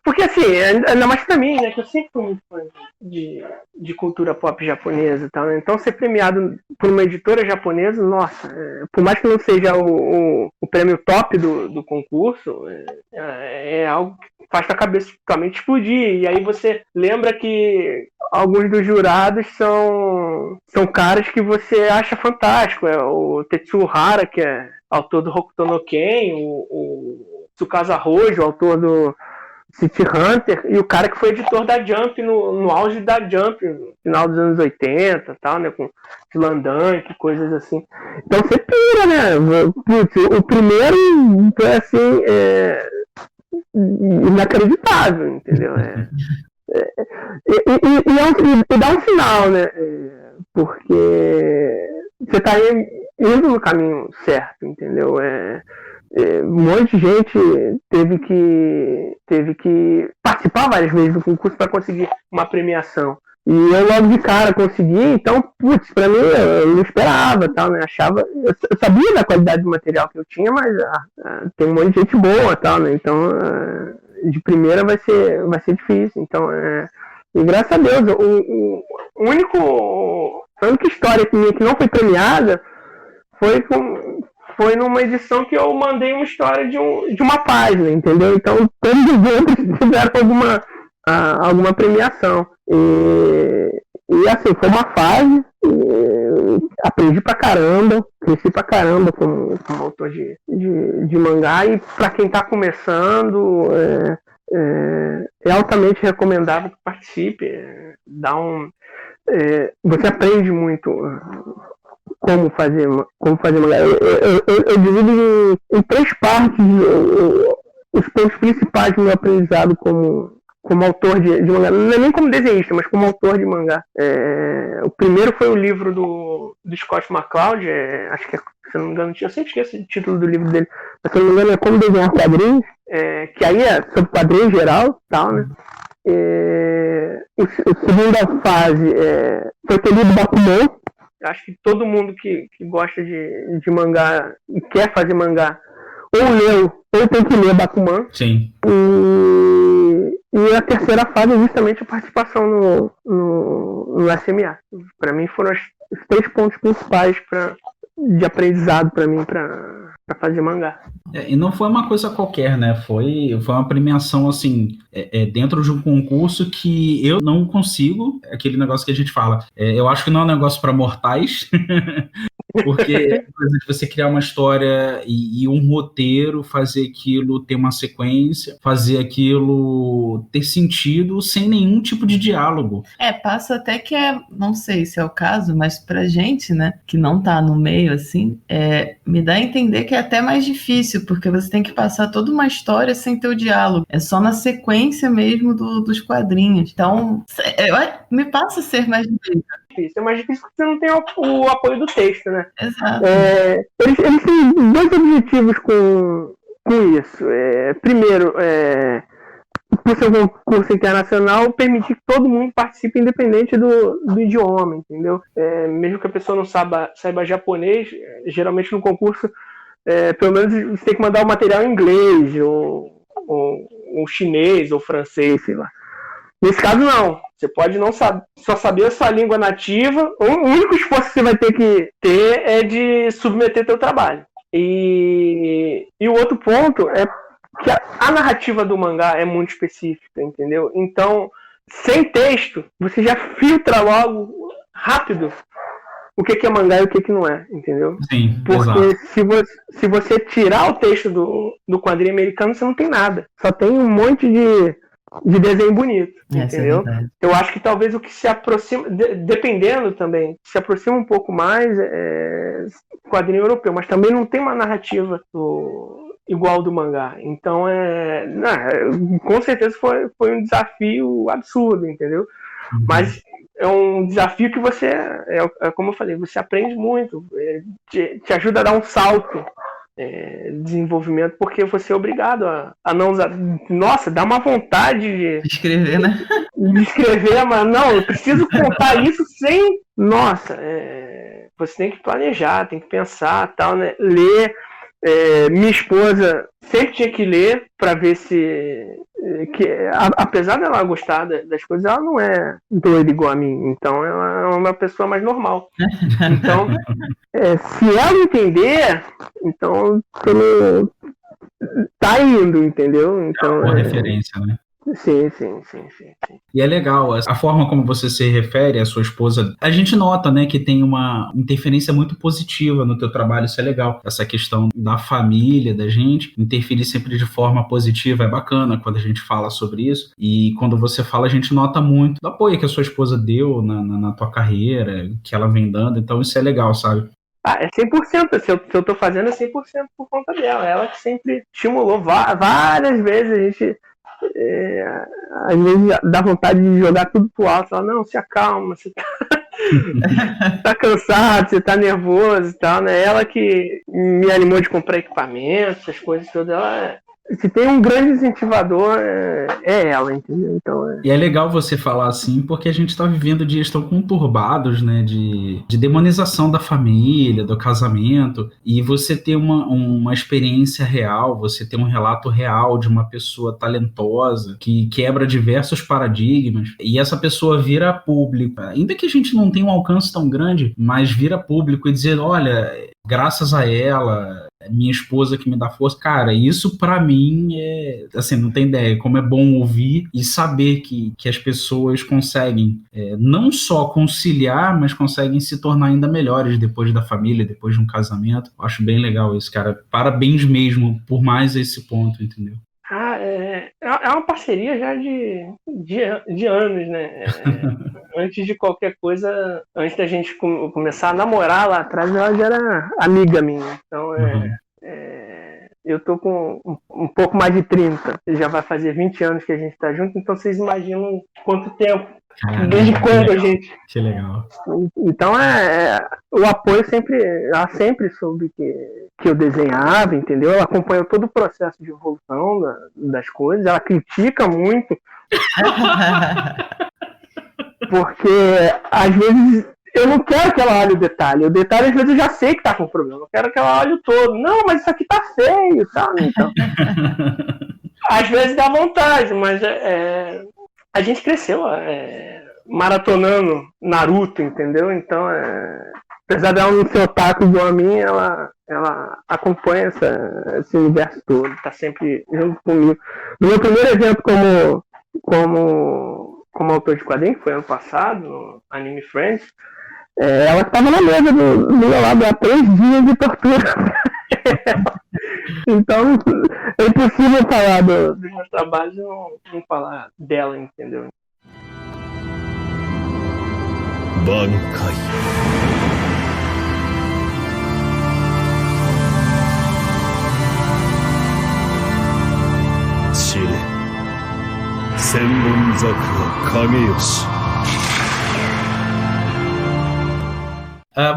Porque assim, ainda mais pra mim, né, que eu sempre fui muito fã de cultura pop japonesa e tal, né? Então ser premiado por uma editora japonesa, nossa, por mais que não seja o prêmio top do concurso, é algo que faz a cabeça totalmente explodir. E aí você lembra que alguns dos jurados são caras que você acha fantástico. O Tetsuo Hara, que é autor do Hokuto no Ken, o Tsukasa Hojo, autor City Hunter, e o cara que foi editor da Jump no auge da Jump, no final dos anos 80, tal, né, com Slandunk, coisas assim. Então você pira, né? Putz, o primeiro foi assim, inacreditável, entendeu? E dá um final, né? Porque você tá indo no caminho certo, entendeu? Um monte de gente teve que participar várias vezes do concurso para conseguir uma premiação. E eu logo de cara consegui, então, putz, pra mim eu não esperava, tal, né? Eu sabia da qualidade do material que eu tinha, mas tem um monte de gente boa, tal, né? Então, de primeira vai ser difícil. Então, e graças a Deus, a única história que não foi premiada foi numa edição que eu mandei uma história de uma página, entendeu? Então, todos os outros tiveram alguma premiação. E assim, foi uma fase, aprendi pra caramba, cresci pra caramba como autor de mangá, e pra quem tá começando, é altamente recomendável que participe. Você aprende muito como fazer mangá. Eu divido em 3 partes os pontos principais do meu aprendizado como autor de mangá, não é nem como desenhista, mas como autor de mangá. O primeiro foi o livro do Scott McCloud, acho que, se não me engano, eu sempre esqueço o título do livro dele, mas se não me engano é Como Desenhar Quadrinhos, que aí é sobre quadrinho em geral, tal, né? A segunda fase foi ter lido Bakuman. Acho que todo mundo que gosta de mangá e quer fazer mangá, ou leu, ou tem que ler Bakuman. Sim. E a terceira fase é justamente a participação no SMA. Para mim foram os 3 pontos principais de aprendizado para mim para fazer mangá. E não foi uma coisa qualquer, né? Foi uma premiação, assim, dentro de um concurso que eu não consigo, aquele negócio que a gente fala, eu acho que não é um negócio para mortais, porque, por exemplo, você criar uma história e um roteiro, fazer aquilo ter uma sequência, fazer aquilo ter sentido sem nenhum tipo de diálogo. Passa até que não sei se é o caso, mas pra gente, né, que não tá no meio, assim, me dá a entender que é até mais difícil, porque você tem que passar toda uma história sem ter o diálogo. É só na sequência mesmo dos quadrinhos. Então, me passa a ser mais difícil. É mais difícil porque você não tem o apoio do texto, né? Exato. Eles têm 2 objetivos com isso. Primeiro, por ser um concurso internacional, permitir que todo mundo participe independente do idioma, entendeu? Mesmo que a pessoa não saiba japonês, geralmente no concurso, pelo menos você tem que mandar o material em inglês, ou chinês, ou francês, sei lá. Nesse caso, não. Você pode não só saber a sua língua nativa. O único esforço que você vai ter que ter é de submeter teu trabalho. E o outro ponto é que a narrativa do mangá é muito específica, entendeu? Então, sem texto, você já filtra logo, rápido, o que é mangá e o que não é, entendeu? Sim, porque se você tirar o texto do quadrinho americano, você não tem nada. Só tem um monte de desenho bonito, entendeu? Eu acho que talvez o que se aproxima, dependendo também, se aproxima um pouco mais quadrinho europeu, mas também não tem uma narrativa igual do mangá. Então, com certeza foi um desafio absurdo, entendeu? Uhum. Mas é um desafio que você, como eu falei, você aprende muito, te ajuda a dar um salto de desenvolvimento, porque você é obrigado a não usar. Nossa, dá uma vontade de escrever, né? De escrever, mas não, eu preciso contar isso sem. Nossa, você tem que planejar, tem que pensar, tal, né? Ler. Minha esposa sempre tinha que ler para ver se. Apesar dela gostar das coisas, ela não é doida igual a mim. Então, ela é uma pessoa mais normal. Então, se ela entender, então tá indo, entendeu? Então, uma referência, né? Sim. E é legal, a forma como você se refere à sua esposa, a gente nota, né, que tem uma interferência muito positiva no teu trabalho, isso é legal. Essa questão da família, da gente, interferir sempre de forma positiva, é bacana quando a gente fala sobre isso. E quando você fala, a gente nota muito do apoio que a sua esposa deu na tua carreira, que ela vem dando, então isso é legal, sabe? É 100%. Se eu tô fazendo é 100% por conta dela. Ela que sempre estimulou várias vezes. A gente, às vezes, dá vontade de jogar tudo pro alto. Fala, não, se acalma, você tá cansado, você tá nervoso e tal, né? Ela que me animou de comprar equipamento, essas coisas todas. Ela, se tem um grande incentivador, é ela, entendeu? Então, E é legal você falar assim, porque a gente está vivendo dias tão conturbados, né, de demonização da família, do casamento, e você ter uma experiência real, você ter um relato real de uma pessoa talentosa, que quebra diversos paradigmas, e essa pessoa vira público, ainda que a gente não tenha um alcance tão grande, mas vira público e dizer, olha, graças a ela, minha esposa que me dá força. Cara, isso pra mim é, assim, não tem ideia como é bom ouvir e saber que as pessoas conseguem não só conciliar, mas conseguem se tornar ainda melhores depois da família, depois de um casamento. Eu acho bem legal isso, cara. Parabéns mesmo por mais esse ponto, entendeu? É uma parceria já de anos, né? Antes de qualquer coisa, antes da gente começar a namorar lá atrás, ela já era amiga minha. Então, eu tô com um pouco mais de 30. Já vai fazer 20 anos que a gente tá junto, então vocês imaginam quanto tempo. Caramba, desde quando a gente... Que legal. Então, o apoio ela sempre soube que eu desenhava, entendeu? Ela acompanhou todo o processo de evolução das coisas, ela critica muito, porque às vezes eu não quero que ela olhe o detalhe às vezes eu já sei que tá com problema, eu quero que ela olhe o todo. Não, mas isso aqui tá feio, tá? Então, às vezes dá vontade, mas a gente cresceu maratonando Naruto, entendeu? Então, apesar dela não ser otaku igual a mim, ela acompanha esse universo todo, tá sempre junto comigo. No meu primeiro evento como autor de quadrinhos, que foi ano passado, no Anime Friends, ela estava na mesa do meu lado há 3 dias de tortura. Então, é impossível falar dos meus trabalhos e não falar dela, entendeu? Bankai. Shire. Senbon Zakura Kageyoshi.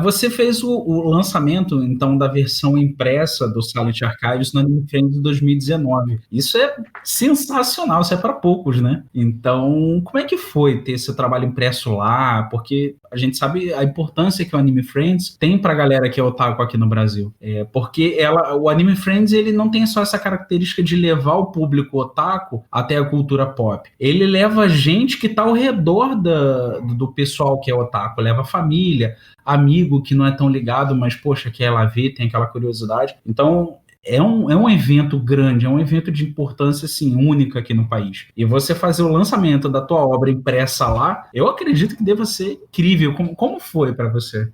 Você fez o lançamento, então, da versão impressa do Silent Archives no Anime Friends de 2019. Isso é sensacional, isso é para poucos, né? Então, como é que foi ter esse trabalho impresso lá? Porque a gente sabe a importância que o Anime Friends tem para a galera que é otaku aqui no Brasil. Porque o Anime Friends, ele não tem só essa característica de levar o público otaku até a cultura pop. Ele leva gente que está ao redor do pessoal que é otaku, leva família, amigo que não é tão ligado, mas, poxa, quer lá ver, tem aquela curiosidade. Então, é um evento grande, é um evento de importância, assim, única aqui no país. E você fazer o lançamento da tua obra impressa lá, eu acredito que deva ser incrível. Como foi para você?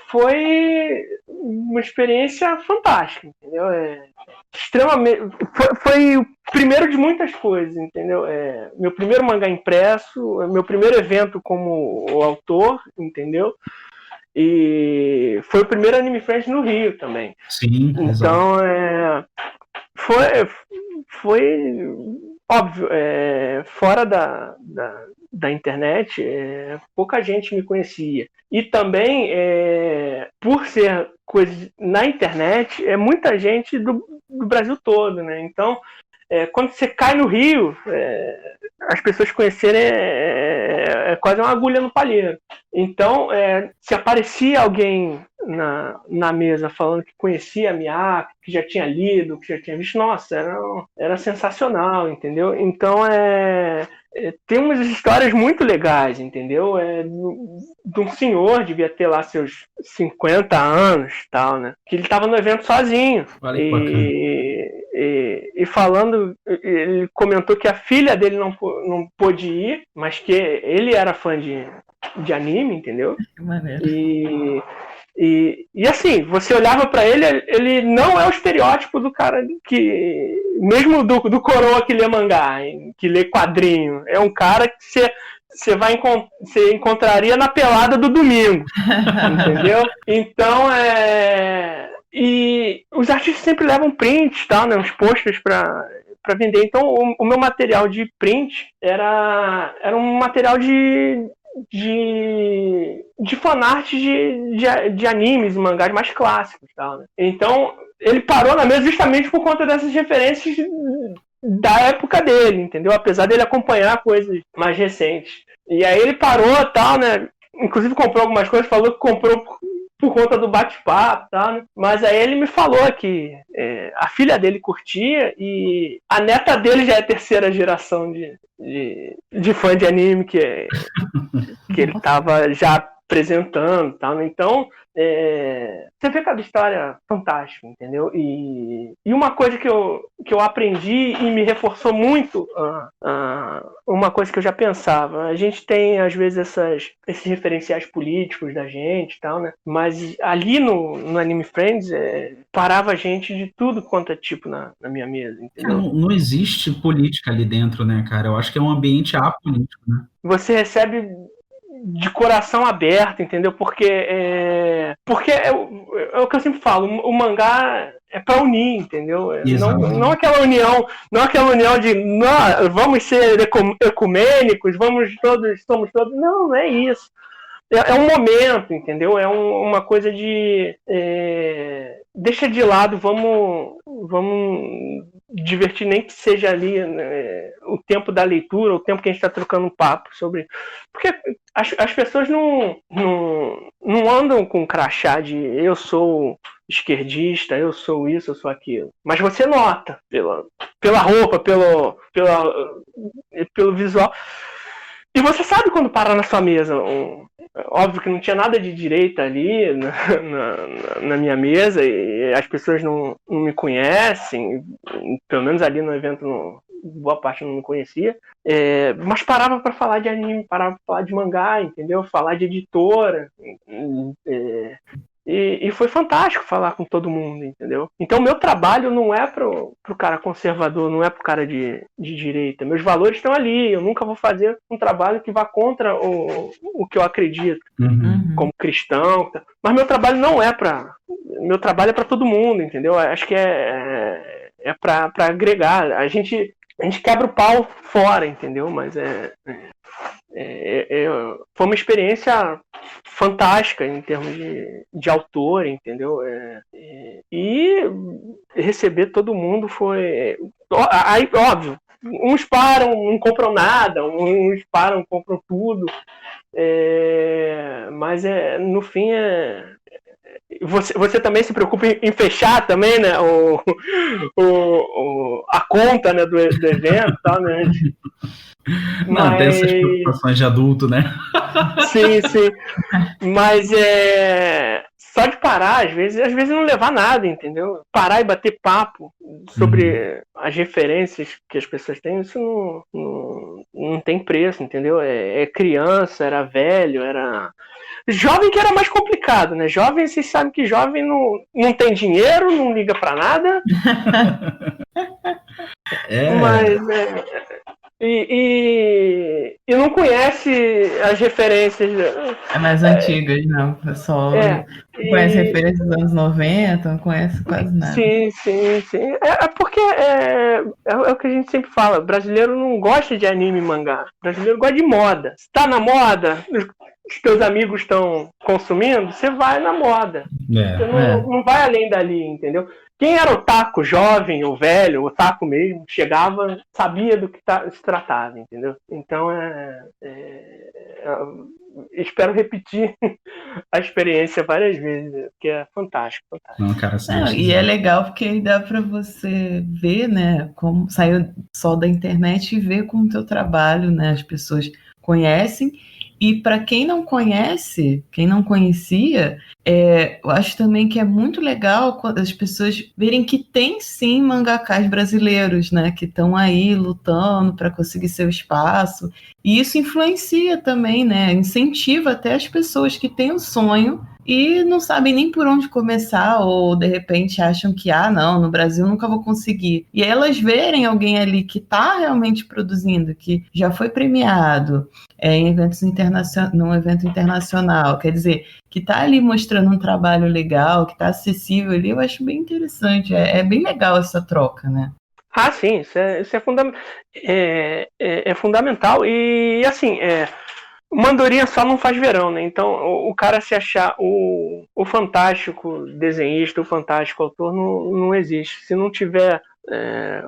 Foi uma experiência fantástica, entendeu? Extremamente... Foi o primeiro de muitas coisas, entendeu? Meu primeiro mangá impresso, meu primeiro evento como autor, entendeu? E foi o primeiro Anime Friends no Rio também. Sim, então, foi óbvio, fora da internet, pouca gente me conhecia. E também, por ser coisa na internet, muita gente do Brasil todo, né? Então, quando você cai no Rio, as pessoas conhecerem é quase uma agulha no palheiro. Então, se aparecia alguém na mesa falando que conhecia a Miyako, que já tinha lido, que já tinha visto, nossa, era sensacional, entendeu? Então, tem umas histórias muito legais, entendeu? De um senhor, devia ter lá seus 50 anos, tal, né? Que ele estava no evento sozinho. Olha que bacana. E falando, ele comentou que a filha dele não pôde ir, mas que ele era fã de anime, entendeu? Que maneiro. E assim, você olhava pra ele, ele não é o estereótipo do cara que, mesmo do coroa que lê mangá, que lê quadrinho, é um cara que você encontraria na pelada do domingo, entendeu? Então, e os artistas sempre levam prints, tá, né, uns posters para vender. Então, o meu material de print era um material de fanart de animes, mangás mais clássicos, tá, né? Então, ele parou na mesa justamente por conta dessas referências da época dele, entendeu? Apesar dele acompanhar coisas mais recentes. E aí ele parou, tal, né? Inclusive comprou algumas coisas, falou que comprou por conta do bate-papo, tá, né? Mas aí ele me falou que a filha dele curtia e a neta dele já é a terceira geração de fã de anime que ele tava já apresentando, tá, né? Então, você vê cada história fantástica, entendeu? E uma coisa que eu aprendi e me reforçou muito, uma coisa que eu já pensava, a gente tem às vezes esses referenciais políticos da gente, tal, né? Mas ali no Anime Friends parava a gente de tudo quanto é tipo na minha mesa, entendeu? Não existe política ali dentro, né, cara? Eu acho que é um ambiente apolítico, né? Você recebe de coração aberto, entendeu? Porque é o que eu sempre falo, o mangá é pra unir, entendeu? Não aquela união de vamos ser ecumênicos, somos todos. Não é isso. É um momento, entendeu? É uma coisa de deixa de lado, vamos divertir, nem que seja ali o tempo da leitura, o tempo que a gente está trocando um papo sobre. Porque as pessoas não andam com crachá de eu sou esquerdista, eu sou isso, eu sou aquilo. Mas você nota pela roupa, pelo visual. E você sabe quando parar na sua mesa. Óbvio que não tinha nada de direita ali na minha mesa e as pessoas não me conhecem, pelo menos ali no evento boa parte não me conhecia, mas parava para falar de anime, parava para falar de mangá, entendeu? Falar de editora, e foi fantástico falar com todo mundo, entendeu? Então meu trabalho não é pro cara conservador, não é pro cara de direita. Meus valores estão ali. Eu nunca vou fazer um trabalho que vá contra o que eu acredito, como cristão. Mas meu trabalho não é meu trabalho é para todo mundo, entendeu? Acho que é para agregar. A gente quebra o pau fora, entendeu? Mas foi uma experiência fantástica em termos de autor, entendeu? E receber todo mundo foi... Aí, óbvio, uns param, não compram nada, uns param, compram tudo, mas no fim você também se preocupa em fechar também, né, a conta, né, do evento, tá, né? Não, tem essas preocupações de adulto, né? Sim. Mas só de parar, às vezes não levar nada, entendeu? Parar e bater papo sobre as referências que as pessoas têm, isso não tem preço, entendeu? É criança, era velho, era... Jovem que era mais complicado, né? Jovem, vocês sabem que jovem não tem dinheiro, não liga pra nada. Mas... E não conhece as referências. Mais antigas, não. O pessoal não conhece referências dos anos 90, não conhece quase nada. Sim. Porque é o que a gente sempre fala. Brasileiro não gosta de anime e mangá. Brasileiro gosta de moda. Se tá na moda, os teus amigos estão consumindo, você vai na moda. Você não vai além dali, entendeu? Quem era otaku, jovem ou velho, otaku mesmo, chegava, sabia do que se tratava, entendeu? Então, espero repetir a experiência várias vezes, porque é fantástico. Não, cara, e é legal porque aí dá para você ver, né, como saiu só da internet e ver como o teu trabalho, né, as pessoas conhecem E para quem não conhece, quem não conhecia, eu acho também que é muito legal quando as pessoas verem que tem sim mangakás brasileiros, né, que estão aí lutando para conseguir seu espaço. E isso influencia também, né, incentiva até as pessoas que têm o sonho e não sabem nem por onde começar, ou de repente acham que, não, no Brasil nunca vou conseguir. E elas verem alguém ali que está realmente produzindo, que já foi premiado em eventos num evento internacional, quer dizer, que está ali mostrando um trabalho legal, que está acessível ali, eu acho bem interessante, é bem legal essa troca, né? Sim, isso é fundamental. E assim, Mandorinha só não faz verão, né? Então, o cara se achar o fantástico desenhista, o fantástico autor, não existe. Se não tiver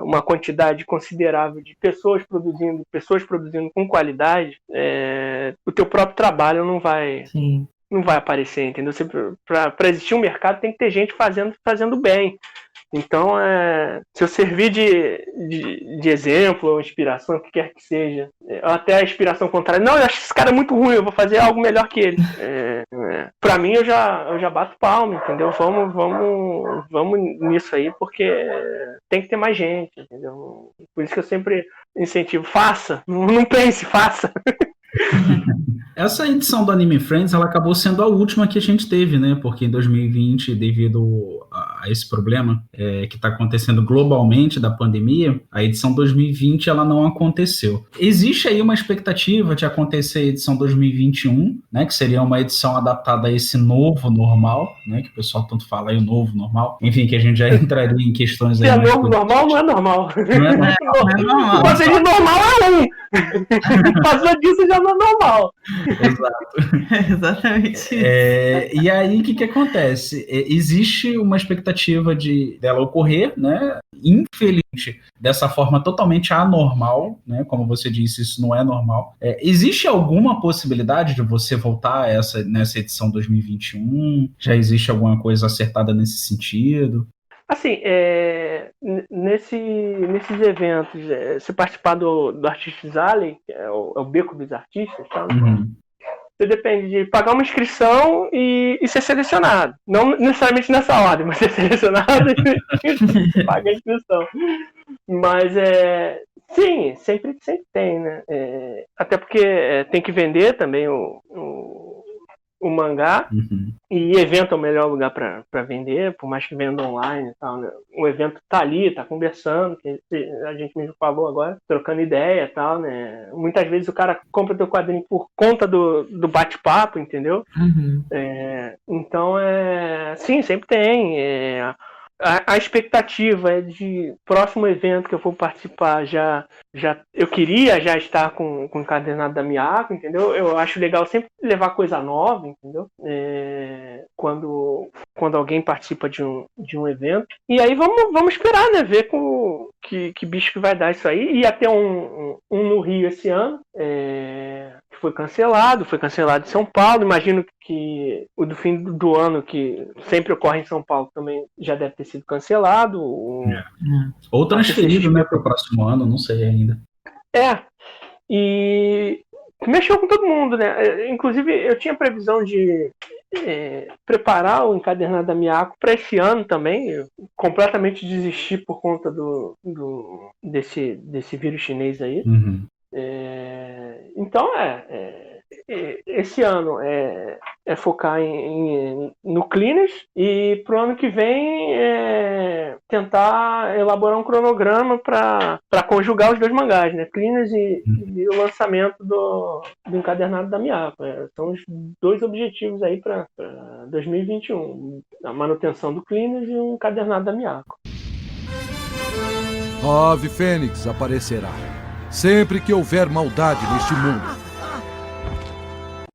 uma quantidade considerável de pessoas produzindo com qualidade, o teu próprio trabalho não vai aparecer, entendeu? Para existir um mercado tem que ter gente fazendo bem. Então, se eu servir de exemplo ou inspiração, o que quer que seja, até a inspiração contrária, não, eu acho esse cara muito ruim, eu vou fazer algo melhor que ele. Pra mim, eu já bato palma, entendeu? Vamos nisso aí, porque tem que ter mais gente, entendeu? Por isso que eu sempre incentivo, faça, não pense, faça. Essa edição do Anime Friends, ela acabou sendo a última que a gente teve, né? Porque em 2020, devido a esse problema que está acontecendo globalmente da pandemia, a edição 2020 ela não aconteceu. Existe aí uma expectativa de acontecer a edição 2021, né? Que seria uma edição adaptada a esse novo normal, né? Que o pessoal tanto fala aí, o novo normal. Enfim, que a gente já entraria em questões aí. Se é novo normal, não é normal. Não é normal. Fazer de normal Passou disso já não é normal. Exato. Exatamente. E aí, o que acontece? Existe uma expectativa dela ocorrer, né? Infelizmente, dessa forma totalmente anormal, né? Como você disse, isso não é normal. Existe alguma possibilidade de você voltar nessa edição 2021? Já existe alguma coisa acertada nesse sentido? Assim, nesses eventos, se participar do Artistas Alley, que é o beco dos artistas, tá? Uhum. Você depende de pagar uma inscrição e ser selecionado. Não necessariamente nessa ordem, mas ser selecionado e pagar a inscrição. Mas, sim, sempre tem, né? Até porque tem que vender também o mangá, uhum. E evento é o melhor lugar para vender, por mais que venda online e tal, né? O evento tá ali, tá conversando, que a gente mesmo falou agora, trocando ideia e tal, né? Muitas vezes o cara compra teu quadrinho por conta do bate-papo, entendeu? Uhum. Então, sim, sempre tem. A expectativa é de próximo evento que eu for participar eu queria já estar com o encadernado da Miyako, entendeu? Eu acho legal sempre levar coisa nova, entendeu? Quando alguém participa de um evento. E aí vamos esperar, né? Ver que bicho que vai dar isso aí. E até um no Rio esse ano, que foi cancelado em São Paulo. Imagino que o do fim do ano, que sempre ocorre em São Paulo, também já deve ter sido cancelado. Ou transferido, né, para o próximo ano, não sei ainda. E mexeu com todo mundo, né? Inclusive, eu tinha previsão de preparar o encadernado da Miyako para esse ano também. Eu completamente desisti por conta desse vírus chinês aí. Uhum. Então, esse ano é focar no Cleaners, e pro ano que vem tentar elaborar um cronograma para conjugar os dois mangás, né? Cleaners e o lançamento do encadernado da Miyako. São os dois objetivos aí para 2021: a manutenção do Cleaners e o encadernado da Miyako. A Ave Fênix aparecerá sempre que houver maldade neste mundo.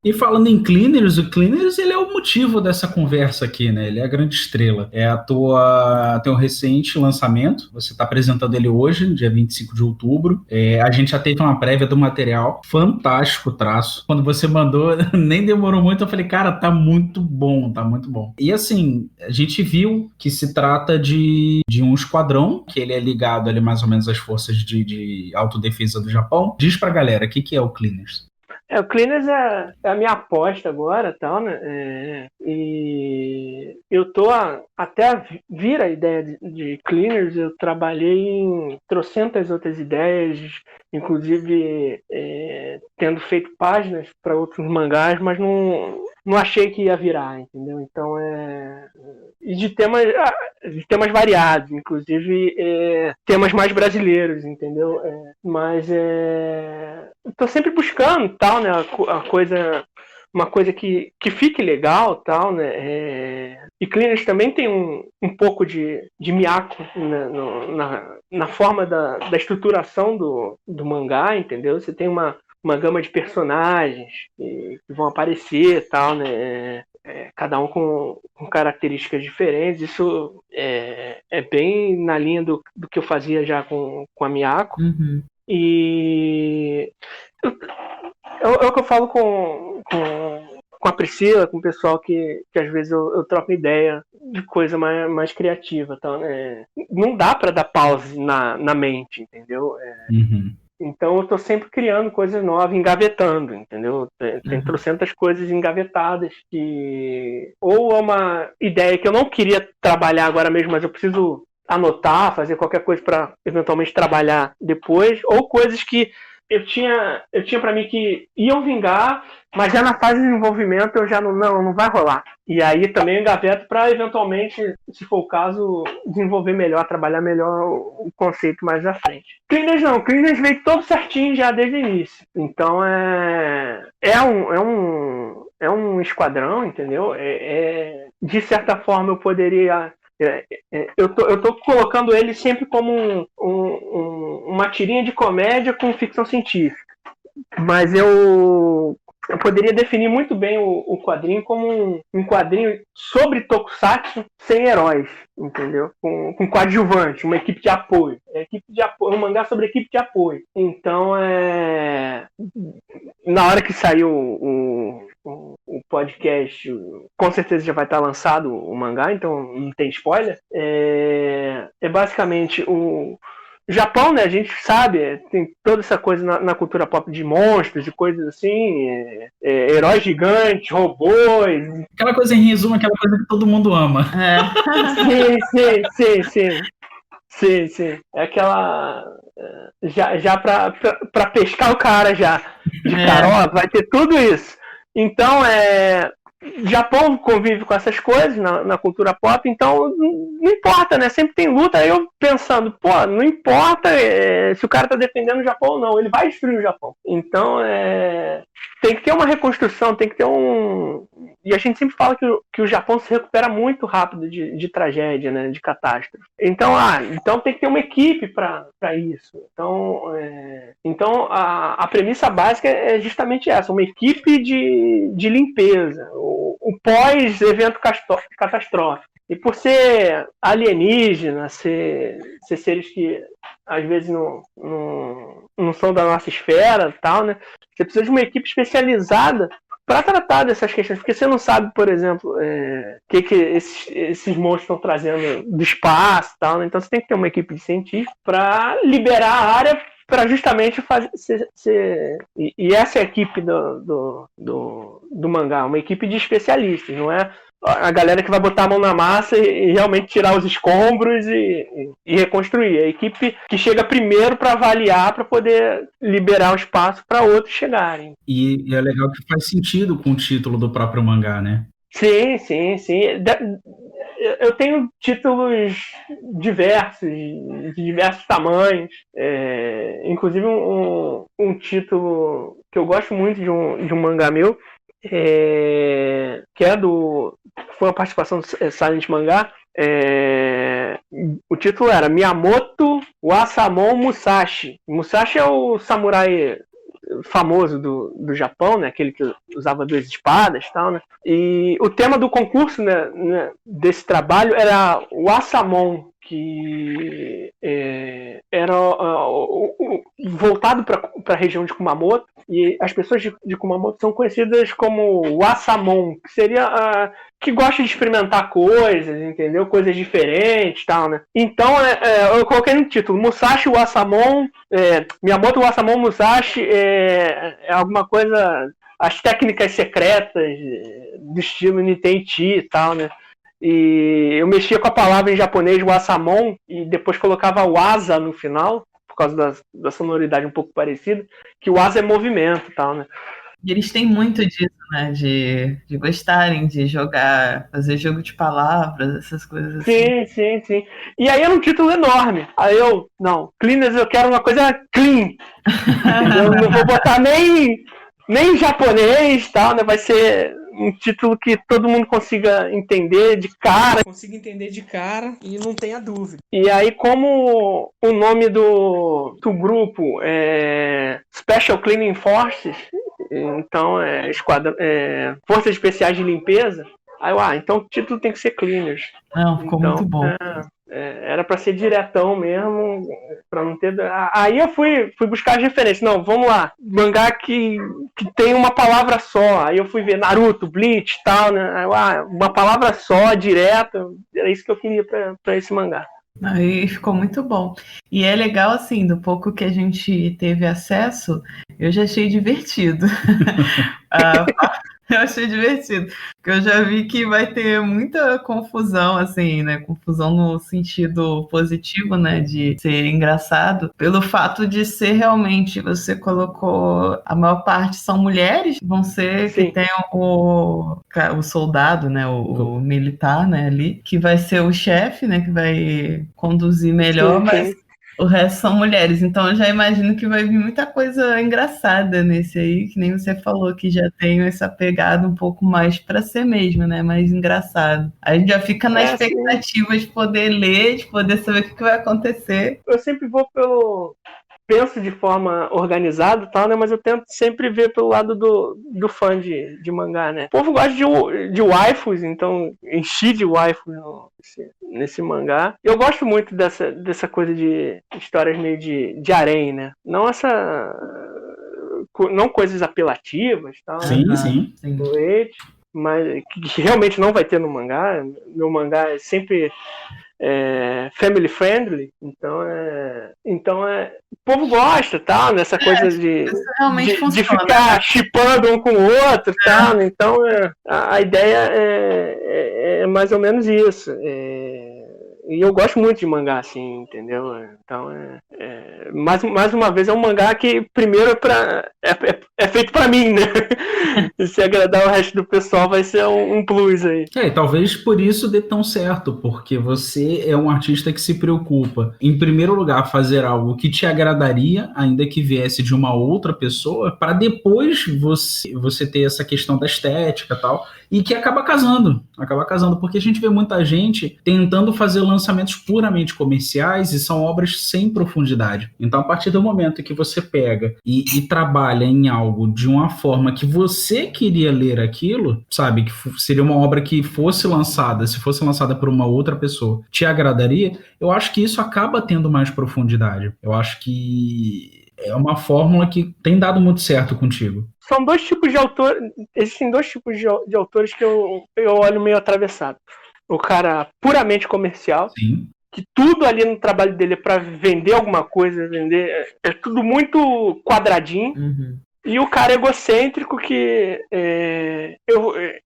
E falando em Cleaners, o Cleaners ele é o motivo dessa conversa aqui, né? Ele é a grande estrela. Teu recente lançamento, você está apresentando ele hoje, dia 25 de outubro. A gente já teve uma prévia do material, fantástico o traço. Quando você mandou, nem demorou muito, eu falei, cara, tá muito bom, tá muito bom. E assim, a gente viu que se trata de um esquadrão, que ele é ligado ali mais ou menos às forças de autodefesa do Japão. Diz pra galera, o que é o Cleaners? O Cleaners é a minha aposta agora, tal, né? E eu tô até vir a ideia de Cleaners, eu trabalhei em trocentas outras ideias, inclusive tendo feito páginas para outros mangás, mas não achei que ia virar, entendeu? Então e de temas variados, inclusive temas mais brasileiros, entendeu? Mas estou sempre buscando, tal, né? Uma coisa que fique legal, tal, né? E Cleaners também tem um pouco de Miyako, né? Na forma da estruturação do mangá, entendeu? Você tem uma gama de personagens que vão aparecer, tal, né? Cada um com características diferentes. Isso é bem na linha do que eu fazia já com a Miyako. Uhum. E é o que eu falo com a Priscila, com o pessoal que às vezes eu troco ideia de coisa mais criativa, tá, né? Não dá para dar pause na mente, entendeu? Então eu tô sempre criando coisas novas, engavetando, entendeu? Tem trocentas coisas engavetadas que ou é uma ideia que eu não queria trabalhar agora mesmo, mas eu preciso anotar, fazer qualquer coisa para eventualmente trabalhar depois, ou coisas que eu tinha para mim que iam vingar, mas já na fase de desenvolvimento eu já não vai rolar. E aí também eu engaveto para eventualmente, se for o caso, desenvolver melhor, trabalhar melhor o conceito mais à frente. Cleaners veio todo certinho já desde o início. Então é um esquadrão, entendeu? De certa forma eu poderia... Eu tô colocando ele sempre como uma tirinha de comédia com ficção científica. Mas eu poderia definir muito bem o quadrinho como um quadrinho sobre Tokusatsu sem heróis, entendeu? Com coadjuvante, uma equipe de apoio. Um mangá sobre equipe de apoio. Então, na hora que saiu o podcast, com certeza já vai estar lançado o mangá, então não tem spoiler. É basicamente o Japão, né? A gente sabe, tem toda essa coisa na cultura pop de monstros, de coisas assim, heróis gigantes, robôs. Aquela coisa em resumo, aquela coisa que todo mundo ama. Sim. É aquela... Já pra pescar o cara já. De cara, vai ter tudo isso. Então, Japão convive com essas coisas na cultura pop, então não importa, né? Sempre tem luta. Aí eu pensando, não importa se o cara tá defendendo o Japão ou não, ele vai destruir o Japão. Então, tem que ter uma reconstrução, tem que ter E a gente sempre fala que o Japão se recupera muito rápido de tragédia, né? De catástrofe. Então, tem que ter uma equipe para isso. Então a premissa básica é justamente essa, uma equipe de limpeza. O pós-evento catastrófico. E por ser alienígena, ser seres que às vezes não são da nossa esfera, tal, né? Você precisa de uma equipe especializada para tratar dessas questões, porque você não sabe, por exemplo, o que esses monstros estão trazendo do espaço, tal, né? Então você tem que ter uma equipe de científicos para liberar a área para justamente fazer e essa é a equipe do mangá, uma equipe de especialistas, não é a galera que vai botar a mão na massa e realmente tirar os escombros e reconstruir. É a equipe que chega primeiro para avaliar, para poder liberar o espaço para outros chegarem. E é legal que faz sentido com o título do próprio mangá, né? Sim. Eu tenho títulos diversos, de diversos tamanhos. Inclusive um título que eu gosto muito de um mangá meu, que foi uma participação do Silent Mangá. O título era Miyamoto Wasamon Musashi. Musashi é o samurai famoso do Japão, né? Aquele que usava 2 espadas, tal, né? E o tema do concurso, né, desse trabalho era Wasamon, que era voltado para a região de Kumamoto, e as pessoas de Kumamoto são conhecidas como Wasamon, que seria que gosta de experimentar coisas, entendeu? Coisas diferentes, tal, né? Então eu coloquei no título Musashi Wasamon, Miyamoto Wasamon Musashi é alguma coisa, as técnicas secretas do estilo Nintendo e tal, né? E eu mexia com a palavra em japonês, Wasamon, e depois colocava Wasa no final, por causa da sonoridade um pouco parecida, que o Wasa é movimento e tal, né? E eles têm muito disso, né? De gostarem de jogar, fazer jogo de palavras, essas coisas assim. Sim. E aí era um título enorme. Aí Cleaners, eu quero uma coisa clean. Eu não vou botar nem em japonês, tal, né? Vai ser um título que todo mundo consiga entender de cara. E não tenha dúvida. E aí, como o nome do grupo é Special Cleaning Forces, então Forças Especiais de Limpeza, aí então o título tem que ser Cleaners. Não, ficou muito bom. Era para ser diretão mesmo, para não ter. Aí eu fui buscar as referências. Não, vamos lá. Mangá que tem uma palavra só. Aí eu fui ver Naruto, Bleach e tal, né? Aí, uma palavra só, direta. Era isso que eu queria para esse mangá. Aí ficou muito bom. E é legal, assim, do pouco que a gente teve acesso, eu já achei divertido. Eu achei divertido, porque eu já vi que vai ter muita confusão, assim, né? Confusão no sentido positivo, né? De ser engraçado, pelo fato de ser realmente, você colocou, a maior parte são mulheres, vão ser Sim. que tenham o soldado, né? O militar, né? Ali, que vai ser o chefe, né? Que vai conduzir melhor, Sim. mas o resto são mulheres, então eu já imagino que vai vir muita coisa engraçada nesse aí, que nem você falou, que já tem essa pegada um pouco mais pra ser mesmo, né? Mais engraçado. A gente já fica na expectativa de poder ler, de poder saber o que vai acontecer. Eu sempre penso de forma organizada, tal, né? Mas eu tento sempre ver pelo lado do fã de mangá, né? O povo gosta de waifus, então enchi de waifus nesse mangá. Eu gosto muito dessa coisa de histórias meio de harém, né? Não coisas apelativas, tal. Sim. Mas que realmente não vai ter no mangá. Meu mangá é sempre family friendly, então o povo gosta, tal, nessa coisa de ficar shippando um com o outro, tal, então a ideia é mais ou menos isso. E eu gosto muito de mangá, assim, entendeu? Então, mais uma vez, é um mangá que, primeiro, é feito pra mim, né? E se agradar o resto do pessoal, vai ser um plus aí. Talvez por isso dê tão certo, porque você é um artista que se preocupa, em primeiro lugar, fazer algo que te agradaria, ainda que viesse de uma outra pessoa, para depois você ter essa questão da estética e tal, e que acaba casando, porque a gente vê muita gente tentando fazer lançamentos puramente comerciais e são obras sem profundidade. Então, a partir do momento que você pega e trabalha em algo de uma forma que você queria ler aquilo, sabe, que seria uma obra que fosse lançada, se fosse lançada por uma outra pessoa, te agradaria, eu acho que isso acaba tendo mais profundidade. Eu acho que é uma fórmula que tem dado muito certo contigo. São dois tipos de autores, existem dois tipos de autores que eu olho meio atravessado. O cara puramente comercial, sim, que tudo ali no trabalho dele é para vender alguma coisa, é tudo muito quadradinho. Uhum. E o cara egocêntrico que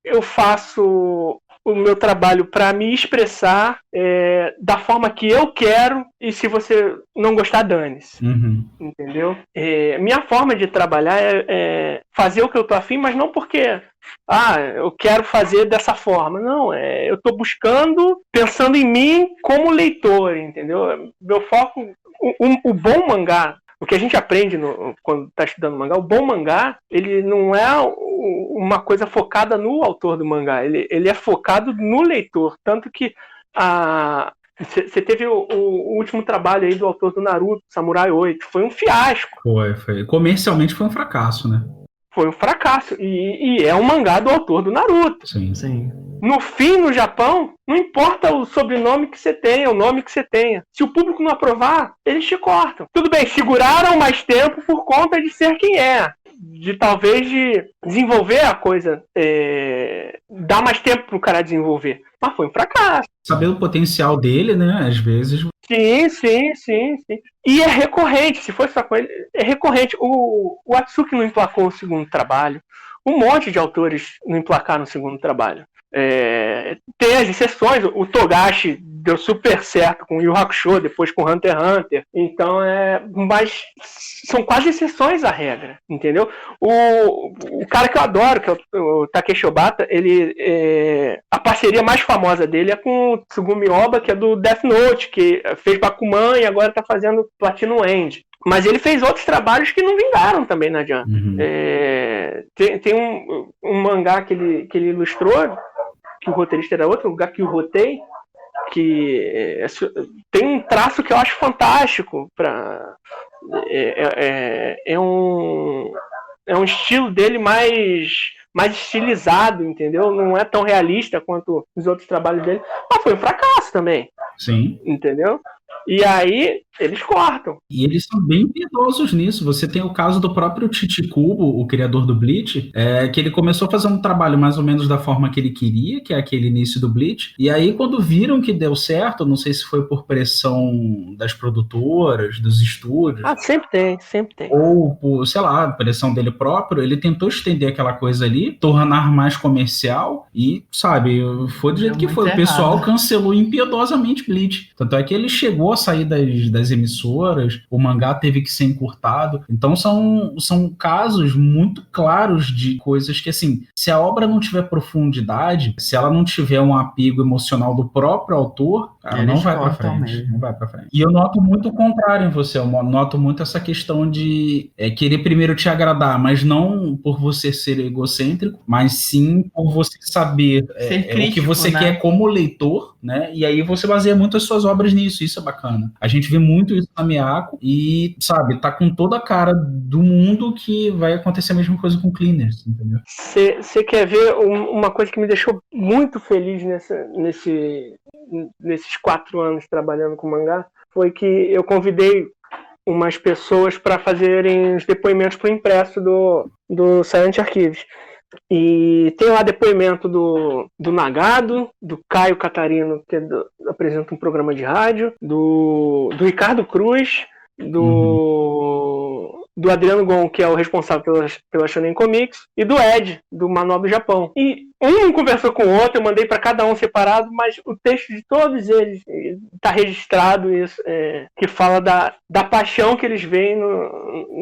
eu faço o meu trabalho para me expressar da forma que eu quero, e se você não gostar, dane-se. Uhum. Entendeu? Minha forma de trabalhar é fazer o que eu tô afim, mas não porque eu quero fazer dessa forma. Não, eu tô buscando, pensando em mim como leitor, entendeu? Meu foco, o bom mangá, o que a gente aprende quando está estudando mangá, o bom mangá, ele não é uma coisa focada no autor do mangá, ele é focado no leitor. Tanto que você teve o último trabalho aí do autor do Naruto, Samurai 8, foi um fiasco. Foi. Comercialmente foi um fracasso, né? Foi um fracasso. E é um mangá do autor do Naruto. Sim. No fim, no Japão, não importa o sobrenome que você tenha, o nome que você tenha. Se o público não aprovar, eles te cortam. Tudo bem, seguraram mais tempo por conta de ser quem é. Talvez de desenvolver a coisa, dar mais tempo pro cara desenvolver. Mas foi um fracasso. Saber o potencial dele, né? Às vezes. Sim. E é recorrente, se fosse só com ele, é recorrente. O Atsuki não emplacou o segundo trabalho. Um monte de autores não emplacaram o segundo trabalho. Tem as exceções, o Togashi deu super certo com o Yu Hakusho, depois com Hunter x Hunter. Então, mas são quase exceções à regra, entendeu? O cara que eu adoro, que é o Takeshi Obata, a parceria mais famosa dele é com o Tsugumi Oba, que é do Death Note, que fez Bakuman e agora tá fazendo Platinum End. Mas ele fez outros trabalhos que não vingaram também na Jump. Tem um mangá que ele ilustrou, que o roteirista era outro, o Gakyu Hotei, que tem um traço que eu acho fantástico. É um estilo dele mais estilizado, entendeu? Não é tão realista quanto os outros trabalhos dele. Mas foi um fracasso também. Sim. Entendeu? E aí, eles cortam. E eles são bem piedosos nisso. Você tem o caso do próprio Tite Kubo, o criador do Bleach, que ele começou a fazer um trabalho mais ou menos da forma que ele queria, que é aquele início do Bleach. E aí, quando viram que deu certo, não sei se foi por pressão das produtoras, dos estúdios. Sempre tem. Ou por, sei lá, pressão dele próprio, ele tentou estender aquela coisa ali, tornar mais comercial e, sabe, foi do jeito que foi. O pessoal cancelou impiedosamente Bleach. Tanto é que ele chegou a sair das emissoras, o mangá teve que ser encurtado. Então são casos muito claros de coisas que, assim, se a obra não tiver profundidade, se ela não tiver um apego emocional do próprio autor, cara, não vai pra frente. Não vai pra frente. E eu noto muito o contrário em você, eu noto muito essa questão de querer primeiro te agradar, mas não por você ser egocêntrico, mas sim por você saber crítico, o que você quer como leitor, né? E aí você baseia muito as suas obras nisso, isso é bacana. A gente vê muito isso na Miyako e, sabe, tá com toda a cara do mundo que vai acontecer a mesma coisa com Cleaners, entendeu? Você quer ver uma coisa que me deixou muito feliz nesses 4 anos trabalhando com mangá? Foi que eu convidei umas pessoas para fazerem os depoimentos para o impresso do Silent Archives. E tem lá depoimento do Nagado, do Caio Catarino, que apresenta um programa de rádio, do Ricardo Cruz, do Adriano Gon, que é o responsável pela Shonen Comics, e do Ed, do Manual do Japão. E um conversou com o outro, eu mandei para cada um separado, mas o texto de todos eles está registrado, isso, que fala da paixão que eles veem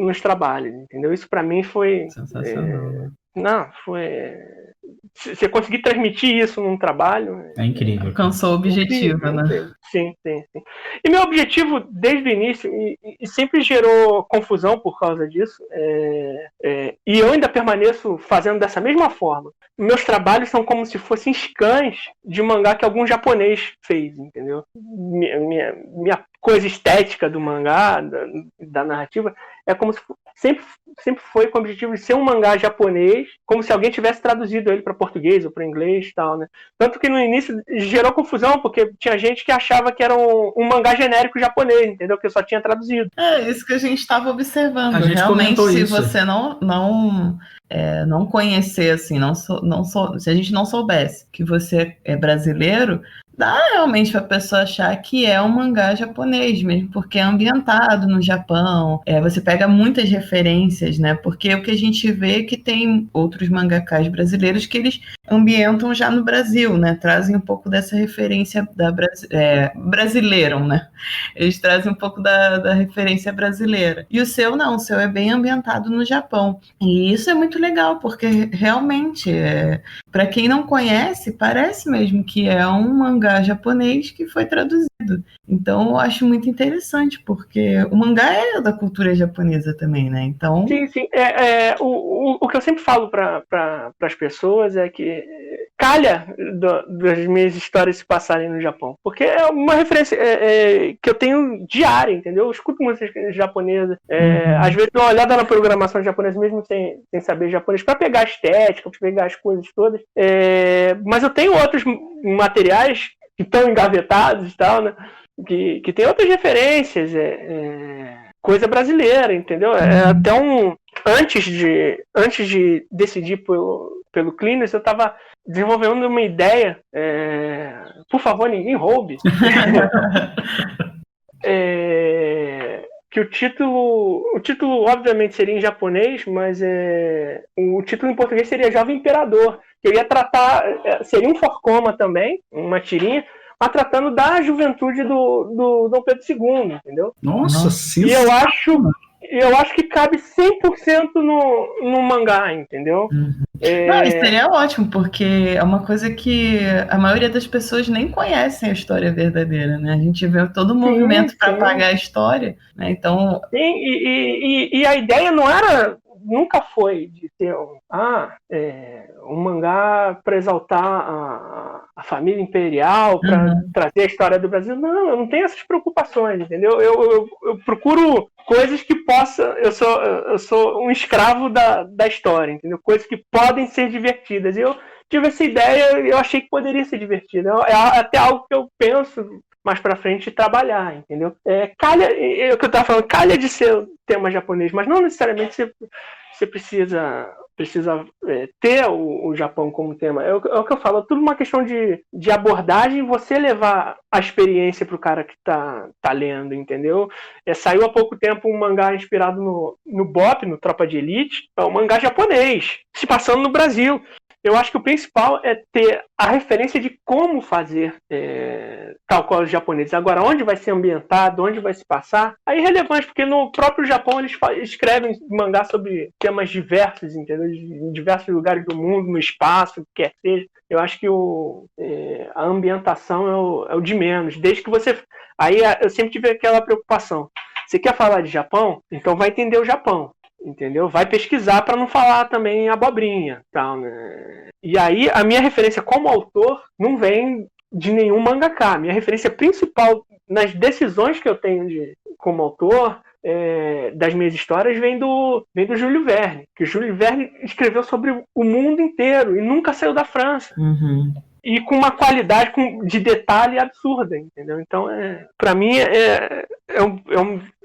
nos trabalhos, entendeu? Isso para mim foi sensacional. Não, foi. Você conseguir transmitir isso num trabalho. É incrível. Alcançou o objetivo, incrível, né? Incrível. Sim. E meu objetivo, desde o início, e sempre gerou confusão por causa disso, e eu ainda permaneço fazendo dessa mesma forma. Meus trabalhos são como se fossem scans de mangá que algum japonês fez, entendeu? Minha coisa estética do mangá, da narrativa, é como se sempre foi com o objetivo de ser um mangá japonês, como se alguém tivesse traduzido ele para português ou para inglês e tal, né? Tanto que no início gerou confusão, porque tinha gente que achava que era um mangá genérico japonês, entendeu? Que eu só tinha traduzido. Isso que a gente estava observando. A gente realmente, se isso. você não conhecer, assim, se a gente não soubesse que você é brasileiro, dá realmente para a pessoa achar que é um mangá japonês, mesmo porque é ambientado no Japão. Você pega muitas referências, né? Porque o que a gente vê é que tem outros mangakás brasileiros que eles ambientam já no Brasil, né? Trazem um pouco dessa referência brasileiro, né? Eles trazem um pouco da referência brasileira. E o seu não, o seu é bem ambientado no Japão. E isso é muito legal, porque realmente, para quem não conhece, parece mesmo que é um mangá japonês que foi traduzido. Então eu acho muito interessante, porque o mangá é da cultura japonesa também, né? Então... Sim. O que eu sempre falo para as pessoas é que calha das minhas histórias se passarem no Japão. Porque é uma referência que eu tenho diária, entendeu? Eu escuto música japonesa. Às vezes dou uma olhada na programação japonesa, mesmo sem saber japonês, para pegar a estética, para pegar as coisas todas. Mas eu tenho outros materiais que estão engavetados e tal, né? Que tem outras referências. Coisa brasileira, entendeu? Até antes de decidir pelo Cleaners, eu estava desenvolvendo uma ideia. Por favor, ninguém roube. Que o título obviamente seria em japonês, mas o título em português seria Jovem Imperador. Que eu ia tratar, seria um forcoma também, uma tirinha, mas tratando da juventude do Dom Pedro II, entendeu? Nossa, sim. E eu acho que cabe 100% no mangá, entendeu? Não, isso seria ótimo, porque é uma coisa que a maioria das pessoas nem conhecem a história verdadeira, né? A gente vê todo o movimento para apagar a história, né? Então... Sim, e a ideia nunca foi de ter um mangá para exaltar a família imperial, para trazer a história do Brasil. Não, eu não tenho essas preocupações, entendeu? Eu procuro coisas que possam... Eu sou um escravo da história, entendeu? Coisas que podem ser divertidas. Eu tive essa ideia e eu achei que poderia ser divertida. É até algo que eu penso mais pra frente trabalhar, entendeu? Calha, o que eu tava falando, calha de ser tema japonês, mas não necessariamente você precisa ter o Japão como tema. É o que eu falo, é tudo uma questão de abordagem, você levar a experiência pro cara que tá lendo, entendeu? Saiu há pouco tempo um mangá inspirado no BOP, no Tropa de Elite, um mangá japonês, se passando no Brasil. Eu acho que o principal é ter a referência de como fazer tal qual os japoneses. Agora, onde vai ser ambientado, onde vai se passar, aí é irrelevante, porque no próprio Japão eles escrevem mangá sobre temas diversos, entendeu? Em diversos lugares do mundo, no espaço, o que quer seja. Eu acho que a ambientação é o de menos. Desde que você... Aí eu sempre tive aquela preocupação. Você quer falar de Japão? Então vai entender o Japão. Entendeu? Vai pesquisar para não falar também abobrinha, tal, né? E aí a minha referência como autor não vem de nenhum mangaka. Minha referência principal nas decisões que eu tenho como autor das minhas histórias vem do Júlio Verne, que o Júlio Verne escreveu sobre o mundo inteiro e nunca saiu da França. E com uma qualidade de detalhe absurda, entendeu? Então, para mim, é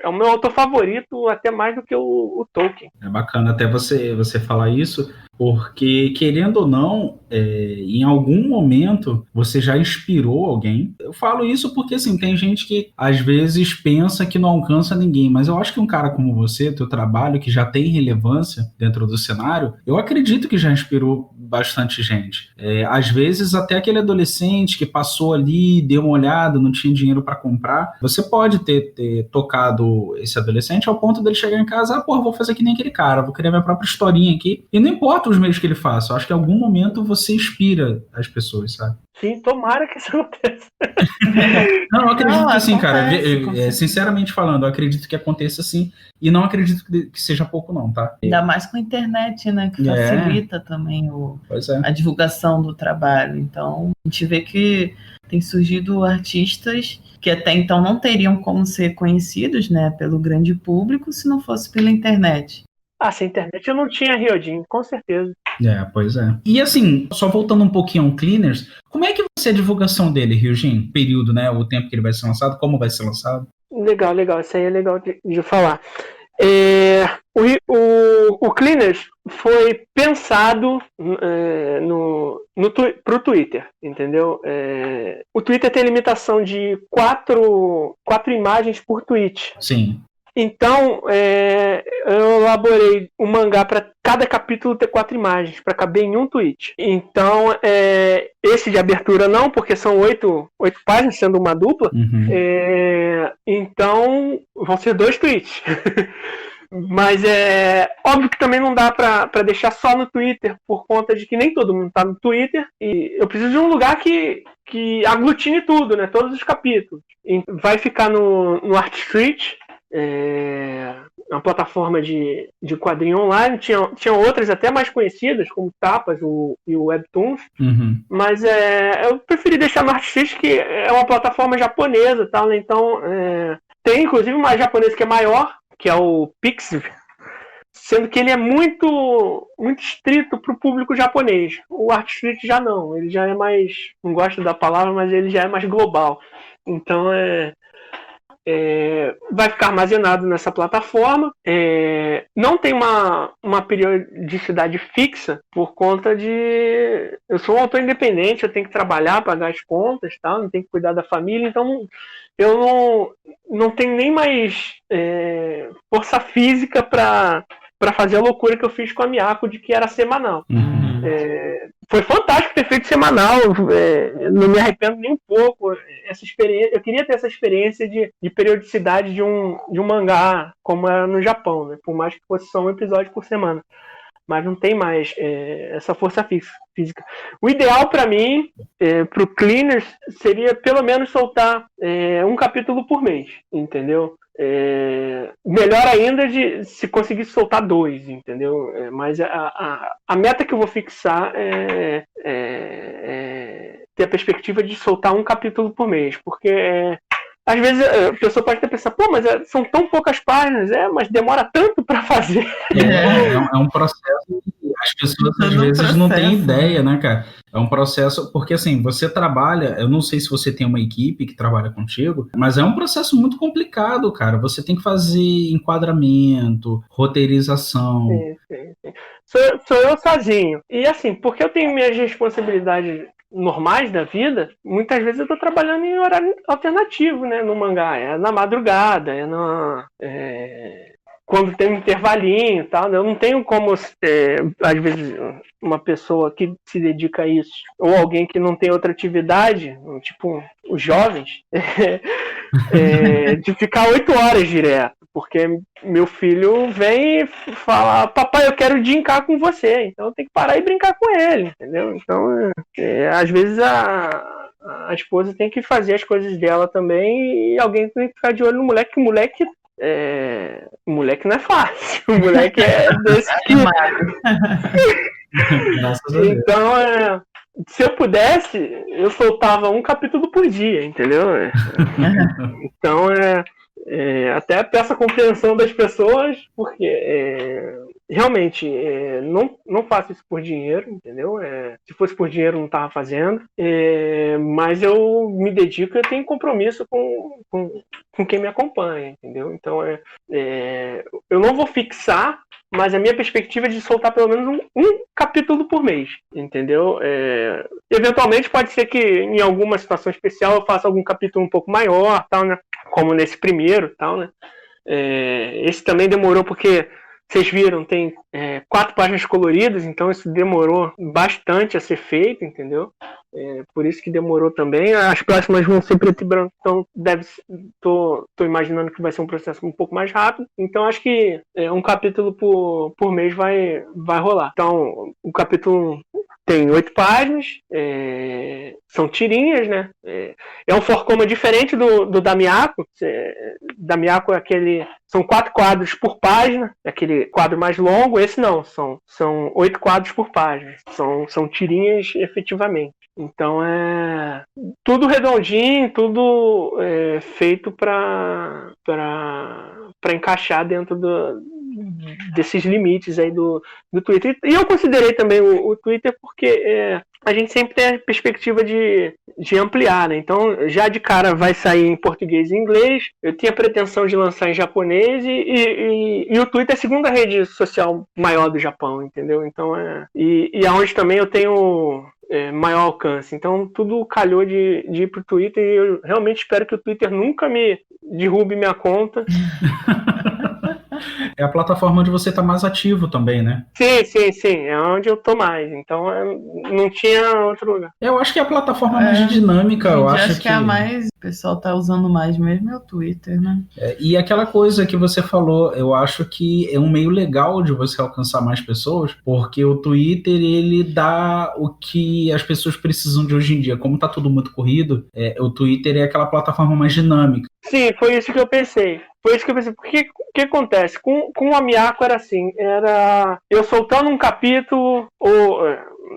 o meu autor favorito, até mais do que o Tolkien. É bacana até você falar isso, porque, querendo ou não, em algum momento você já inspirou alguém. Eu falo isso porque, assim, tem gente que às vezes pensa que não alcança ninguém, mas eu acho que um cara como você, teu trabalho, que já tem relevância dentro do cenário, eu acredito que já inspirou bastante gente. Às vezes, até aquele adolescente que passou ali, deu uma olhada, não tinha dinheiro para comprar, você pode ter tocado esse adolescente ao ponto dele chegar em casa, vou fazer que nem aquele cara, vou criar minha própria historinha aqui, e não importa os meios que ele faça, eu acho que em algum momento você inspira as pessoas, sabe? Sim, tomara que isso aconteça. Não, eu acredito que sim, cara. Sinceramente falando, eu acredito que aconteça sim, e não acredito que seja pouco não, tá? Ainda mais com a internet, né, que facilita também a divulgação do trabalho. Então, a gente vê que tem surgido artistas que até então não teriam como ser conhecidos, né, pelo grande público se não fosse pela internet. Sem internet eu não tinha Ryojin, com certeza. Pois é. E assim, só voltando um pouquinho ao Cleaners, como é que vai ser a divulgação dele, Ryojin? Período, né? O tempo que ele vai ser lançado, como vai ser lançado? Legal. Isso aí é legal de falar. O Cleaners foi pensado pro Twitter, entendeu? O Twitter tem limitação de 4 imagens por tweet. Sim. Então, eu elaborei um mangá para cada capítulo ter 4 imagens, para caber em um tweet. Então, esse de abertura não, porque são 8 páginas, sendo uma dupla. Então, vão ser 2 tweets. Mas óbvio que também não dá para deixar só no Twitter, por conta de que nem todo mundo tá no Twitter. E eu preciso de um lugar que aglutine tudo, né? Todos os capítulos. E vai ficar no ArtStreet. uma plataforma de quadrinho online. Tinha outras até mais conhecidas, como Tapas e o Webtoons. Uhum. Mas eu preferi deixar no Artstation, que é uma plataforma japonesa, tal, né? Então tem inclusive uma japonesa que é maior, que é o Pixiv, sendo que ele é muito, muito estrito para o público japonês. O Artstation já não, ele já é mais, não gosto da palavra, mas ele já é mais global. Então vai ficar armazenado nessa plataforma. Não tem uma periodicidade fixa por conta de... Eu sou um autor independente, eu tenho que trabalhar, pagar as contas, tal, não tenho que cuidar da família, então eu não tenho nem mais força física para fazer a loucura que eu fiz com a Miyako, de que era semanal. Uhum. Foi fantástico ter feito semanal, não me arrependo nem um pouco. Essa experiência, eu queria ter essa experiência de periodicidade de um mangá, como era no Japão, né? Por mais que fosse só um episódio por semana. Mas não tem mais essa força física. O ideal para mim, pro Cleaners, seria pelo menos soltar um capítulo por mês, entendeu? Melhor ainda se conseguir soltar 2, entendeu? Mas a meta que eu vou fixar é ter a perspectiva de soltar um capítulo por mês, porque às vezes a pessoa pode até pensar, pô, mas são tão poucas páginas, mas demora tanto para fazer. É um processo que as pessoas às vezes não têm ideia, né, cara? É um processo, porque assim, você trabalha, eu não sei se você tem uma equipe que trabalha contigo, mas é um processo muito complicado, cara. Você tem que fazer enquadramento, roteirização. Sim. Sou eu sozinho. E assim, porque eu tenho minhas responsabilidades normais da vida, muitas vezes eu tô trabalhando em horário alternativo, né, no mangá, na madrugada, quando tem um intervalinho e tal, eu não tenho como, às vezes, uma pessoa que se dedica a isso, ou alguém que não tem outra atividade, tipo os jovens, de ficar 8 horas direto, porque meu filho vem e fala, papai, eu quero brincar com você, então eu tenho que parar e brincar com ele, entendeu? Então, às vezes a esposa tem que fazer as coisas dela também, e alguém tem que ficar de olho no moleque, que o moleque não é fácil, o moleque é desse tipo. Então, se eu pudesse, eu soltava um capítulo por dia, entendeu? Então, até peço a compreensão das pessoas, porque realmente não faço isso por dinheiro, entendeu? Se fosse por dinheiro, não estava fazendo. Mas eu me dedico, eu tenho compromisso com quem me acompanha, entendeu? Então, eu não vou fixar, mas a minha perspectiva é de soltar pelo menos um capítulo por mês, entendeu? Eventualmente pode ser que em alguma situação especial eu faça algum capítulo um pouco maior, tal, né? Como nesse primeiro, tal, né? Esse também demorou porque vocês viram, tem 4 páginas coloridas, então isso demorou bastante a ser feito, entendeu? Por isso que demorou também. As próximas vão ser preto e branco, então tô imaginando que vai ser um processo um pouco mais rápido. Então acho que um capítulo por mês vai rolar. Então o capítulo tem 8 páginas, são tirinhas, né? É um forcoma diferente do da Miyako. Da Miyako são 4 quadros por página, aquele quadro mais longo. Esse não, são 8 quadros por página. São tirinhas efetivamente. Então tudo redondinho, tudo feito para encaixar dentro desses limites aí do Twitter. E eu considerei também o Twitter porque a gente sempre tem a perspectiva de ampliar, né? Então, já de cara vai sair em português e inglês. Eu tinha a pretensão de lançar em japonês e o Twitter é a segunda rede social maior do Japão, entendeu? Então, e aonde também eu tenho maior alcance. Então, tudo calhou de ir pro Twitter e eu realmente espero que o Twitter nunca me derrube minha conta. É a plataforma onde você está mais ativo também, né? Sim. É onde eu tô mais. Então, não tinha outro lugar. Eu acho que é a plataforma mais dinâmica. Eu acho que a mais o pessoal tá usando mais mesmo é o Twitter, né? E aquela coisa que você falou, eu acho que é um meio legal de você alcançar mais pessoas, porque o Twitter, ele dá o que as pessoas precisam de hoje em dia. Como tá tudo muito corrido, o Twitter é aquela plataforma mais dinâmica. Sim, foi isso que eu pensei. Foi isso que eu pensei. Porque o que acontece? Com o Miyako era assim, era eu soltando um capítulo, ou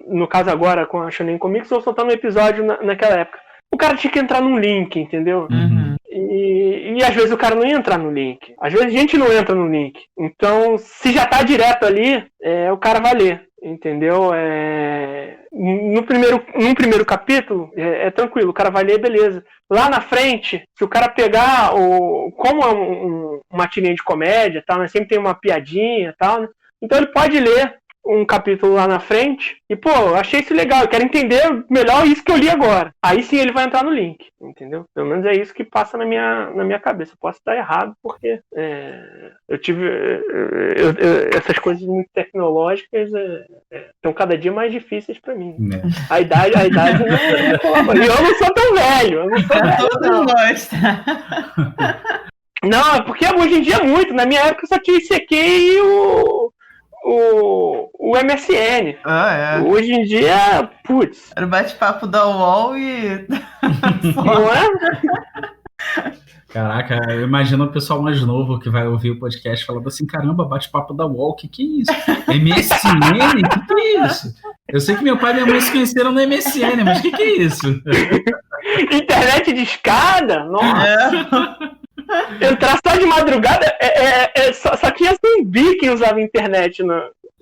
no caso agora com a Shonen Comics, eu soltando um episódio naquela época. O cara tinha que entrar num link, entendeu? Uhum. E às vezes o cara não ia entrar no link. Às vezes a gente não entra no link. Então, se já tá direto ali, o cara vai ler. Entendeu? Num primeiro capítulo, é tranquilo, o cara vai ler, beleza. Lá na frente, se o cara pegar, como é uma tirinha de comédia, tal, né, sempre tem uma piadinha, tal, né, então ele pode ler um capítulo lá na frente e, pô, eu achei isso legal, eu quero entender melhor isso que eu li agora. Aí sim ele vai entrar no link, entendeu? Pelo menos é isso que passa na minha cabeça. Eu posso estar errado porque eu tive essas coisas muito tecnológicas estão cada dia mais difíceis pra mim. A idade não e eu não sou tão velho. Eu não sou Todo gosta. Não, porque hoje em dia é muito. Na minha época só tinha ICQ e o MSN. Hoje em dia, putz. Era o bate-papo da UOL e. Não é? Caraca, eu imagino o pessoal mais novo que vai ouvir o podcast falando assim, caramba, bate-papo da UOL, que é isso? MSN? Que é isso? Eu sei que meu pai e minha mãe se conheceram no MSN, mas que é isso? Internet de escada? Nossa! Entrar só de madrugada só tinha zumbi que usava internet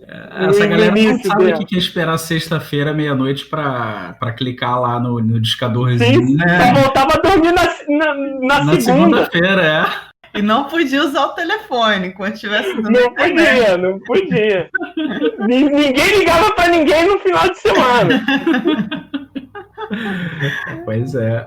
essa galera não sabe o que é esperar sexta-feira, meia-noite, pra clicar lá no discadorzinho. Sim, só voltava a dormir na segunda-feira, E não podia usar o telefone quando tivesse dando Não podia. Ninguém ligava pra ninguém no final de semana. Pois é.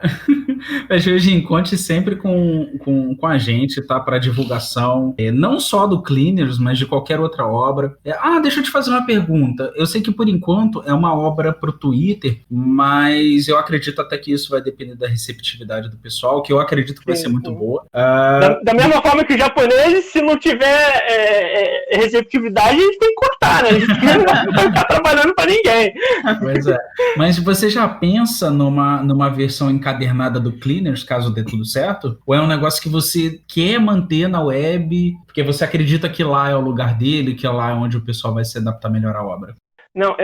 Mas, Jorginho, conte sempre com a gente, tá? Para divulgação, não só do Cleaners, mas de qualquer outra obra. Deixa eu te fazer uma pergunta. Eu sei que, por enquanto, é uma obra pro Twitter, mas eu acredito até que isso vai depender da receptividade do pessoal, que eu acredito que vai ser muito boa. Da mesma forma que os japoneses, se não tiver receptividade, a gente tem que cortar, né? A gente não vai ficar trabalhando para ninguém. Pois é. Mas você já pensa numa versão encadernada do Cleaners, caso dê tudo certo? Ou é um negócio que você quer manter na web, porque você acredita que lá é o lugar dele, que lá é onde o pessoal vai se adaptar melhor à obra? Não,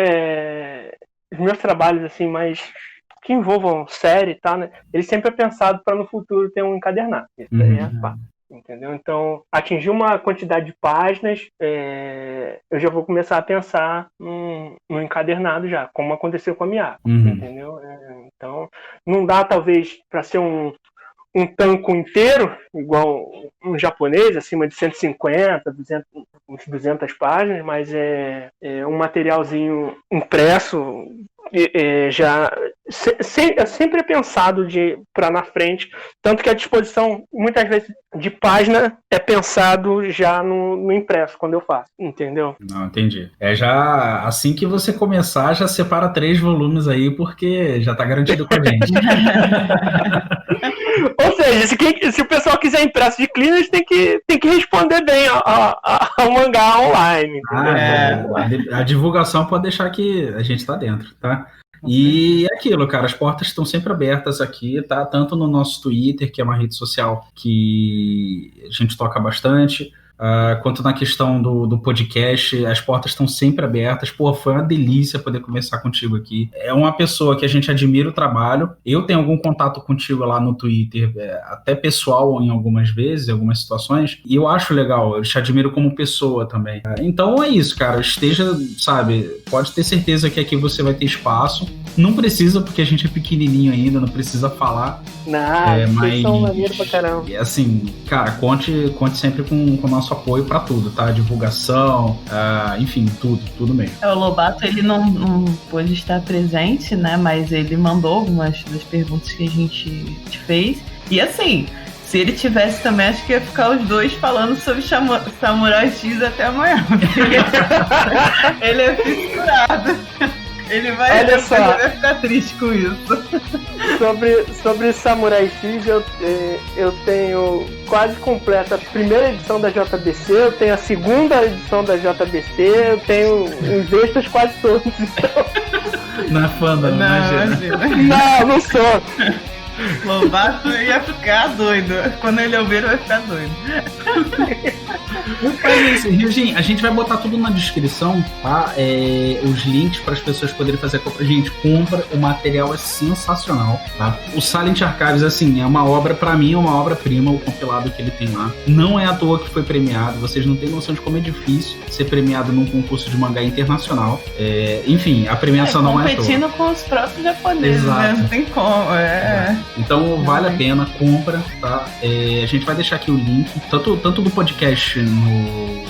os meus trabalhos, assim, mais que envolvam série e tal, né? Ele sempre é pensado para no futuro ter um encadernado. Isso aí é a parte. Entendeu? Então, atingir uma quantidade de páginas, eu já vou começar a pensar no encadernado já, como aconteceu com a Miyako, entendeu? Então, não dá talvez para ser um tanco inteiro, igual um japonês, acima de 150, 200 páginas, mas é um materialzinho impresso, já sempre é pensado para na frente, tanto que a disposição muitas vezes de página é pensado já no impresso quando eu faço, entendeu? Não, entendi. Já assim que você começar, já separa 3 volumes aí, porque já tá garantido com a gente. Ou seja, se o pessoal quiser impresso de Cleaners, tem que responder bem ao mangá online. A divulgação pode deixar que a gente tá dentro, tá? E é aquilo, cara, as portas estão sempre abertas aqui, tá? Tanto no nosso Twitter, que é uma rede social que a gente toca bastante, quanto na questão do podcast, as portas estão sempre abertas. Pô, foi uma delícia poder conversar contigo aqui. É uma pessoa que a gente admira o trabalho. Eu tenho algum contato contigo lá no Twitter, até pessoal em algumas vezes, em algumas situações, e eu acho legal, eu te admiro como pessoa também. Então é isso, cara, esteja, sabe, pode ter certeza que aqui você vai ter espaço. Não precisa, porque a gente é pequenininho ainda, não precisa falar. Mas são maneiro pra caramba. Assim, cara, conte sempre com o nosso apoio pra tudo, tá? Divulgação, enfim, tudo mesmo. O Lobato, ele não pôde estar presente, né? Mas ele mandou algumas das perguntas que a gente te fez. E assim, se ele tivesse também, acho que ia ficar os dois falando sobre Samurai X até amanhã. Ele é fissurado. Ele vai ficar triste com isso. Sobre Samurai X, eu tenho quase completa a primeira edição da JBC, eu tenho a segunda edição da JBC, eu tenho os extras quase todos. Então... Não é fã, não imagina. Não sou. Lobato ia ficar doido. Quando ele ouvir, vai ficar doido. É isso, Ryujin, a gente vai botar tudo na descrição, tá? Os links para as pessoas poderem fazer a compra. Gente, compra, o material é sensacional, tá? O Silent Archives, assim, é uma obra, pra mim, é uma obra-prima, o compilado que ele tem lá. Não é à toa que foi premiado, vocês não têm noção de como é difícil ser premiado num concurso de mangá internacional. Enfim, a premiação não é à toa. Competindo com os próprios japoneses, Exato. né? Não tem como. Então vale a pena, compra, tá? A gente vai deixar aqui o link, tanto do podcast no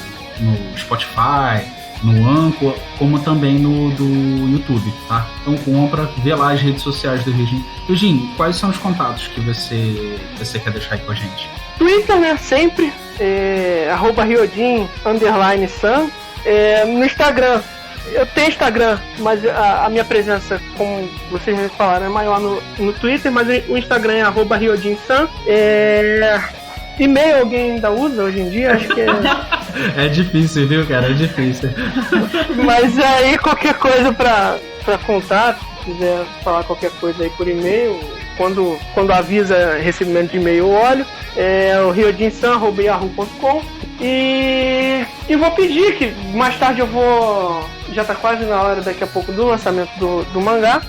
Spotify, no Anchor, como também do YouTube, tá? Então compra, vê lá as redes sociais do Ryujin. Ryujin, quais são os contatos que você quer deixar aí com a gente? Twitter, né? Sempre. @Ryojin_San. No Instagram. Eu tenho Instagram, mas a minha presença, como vocês me falaram, é maior no Twitter, mas o Instagram é @Ryojin_San. E-mail alguém ainda usa hoje em dia? Acho que É difícil, viu, cara? É difícil. Mas aí qualquer coisa pra contato, se quiser falar qualquer coisa aí por e-mail, quando avisa recebimento de e-mail, eu olho. O ryojinsan@yahoo.com. E vou pedir que mais tarde eu vou. Já tá quase na hora daqui a pouco do lançamento do mangá.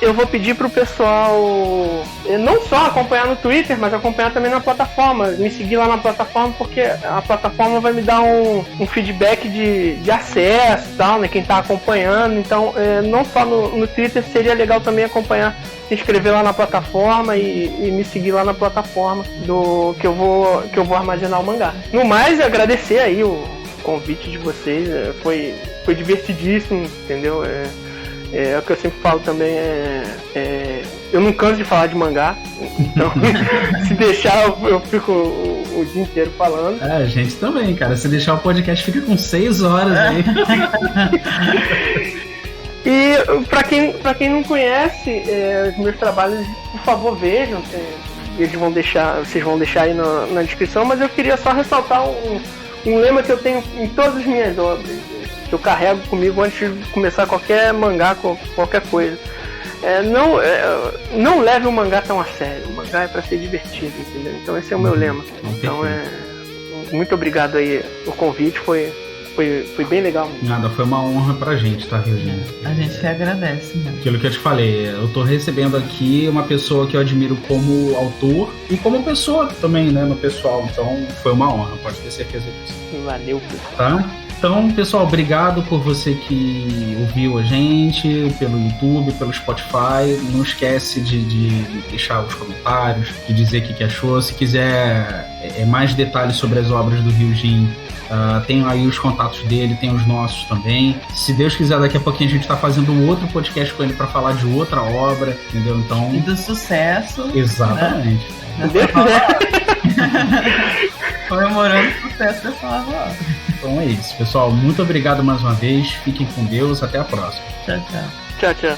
Eu vou pedir pro pessoal não só acompanhar no Twitter, mas acompanhar também na plataforma. Me seguir lá na plataforma, porque a plataforma vai me dar um feedback de acesso e tal, né? Quem tá acompanhando. Então, não só no Twitter, seria legal também acompanhar, se inscrever lá na plataforma e me seguir lá na plataforma que eu vou armazenar o mangá. No mais, agradecer aí o convite de vocês. Foi divertidíssimo, entendeu? É o que eu sempre falo também, eu não canso de falar de mangá, então se deixar eu fico o dia inteiro falando. A gente também, cara, se deixar o podcast fica com 6 horas aí. E pra quem não conhece os meus trabalhos, por favor vejam, vocês vão deixar aí na descrição, mas eu queria só ressaltar um lema que eu tenho em todas as minhas obras, que eu carrego comigo antes de começar qualquer mangá, qualquer coisa. Não leve o mangá tão a sério. O mangá é pra ser divertido, entendeu? Então esse é o meu lema. Então muito obrigado aí, o convite foi bem legal. Nada, foi uma honra pra gente, tá, Ryujin? A gente que agradece, né? Aquilo que eu te falei, eu tô recebendo aqui uma pessoa que eu admiro como autor e como pessoa também, né, no pessoal. Então foi uma honra, pode ter certeza disso. Valeu, tá? Então, pessoal, obrigado por você que ouviu a gente, pelo YouTube, pelo Spotify. Não esquece de deixar os comentários, de dizer o que achou. Se quiser mais detalhes sobre as obras do Ryujin, tem aí os contatos dele, tem os nossos também. Se Deus quiser, daqui a pouquinho a gente tá fazendo um outro podcast com ele para falar de outra obra, entendeu? Então... E do sucesso. Exatamente. Né? Comemorando o sucesso dessa nova obra. Então é isso, pessoal. Muito obrigado mais uma vez. Fiquem com Deus. Até a próxima. Tchau, tchau. Tchau, tchau.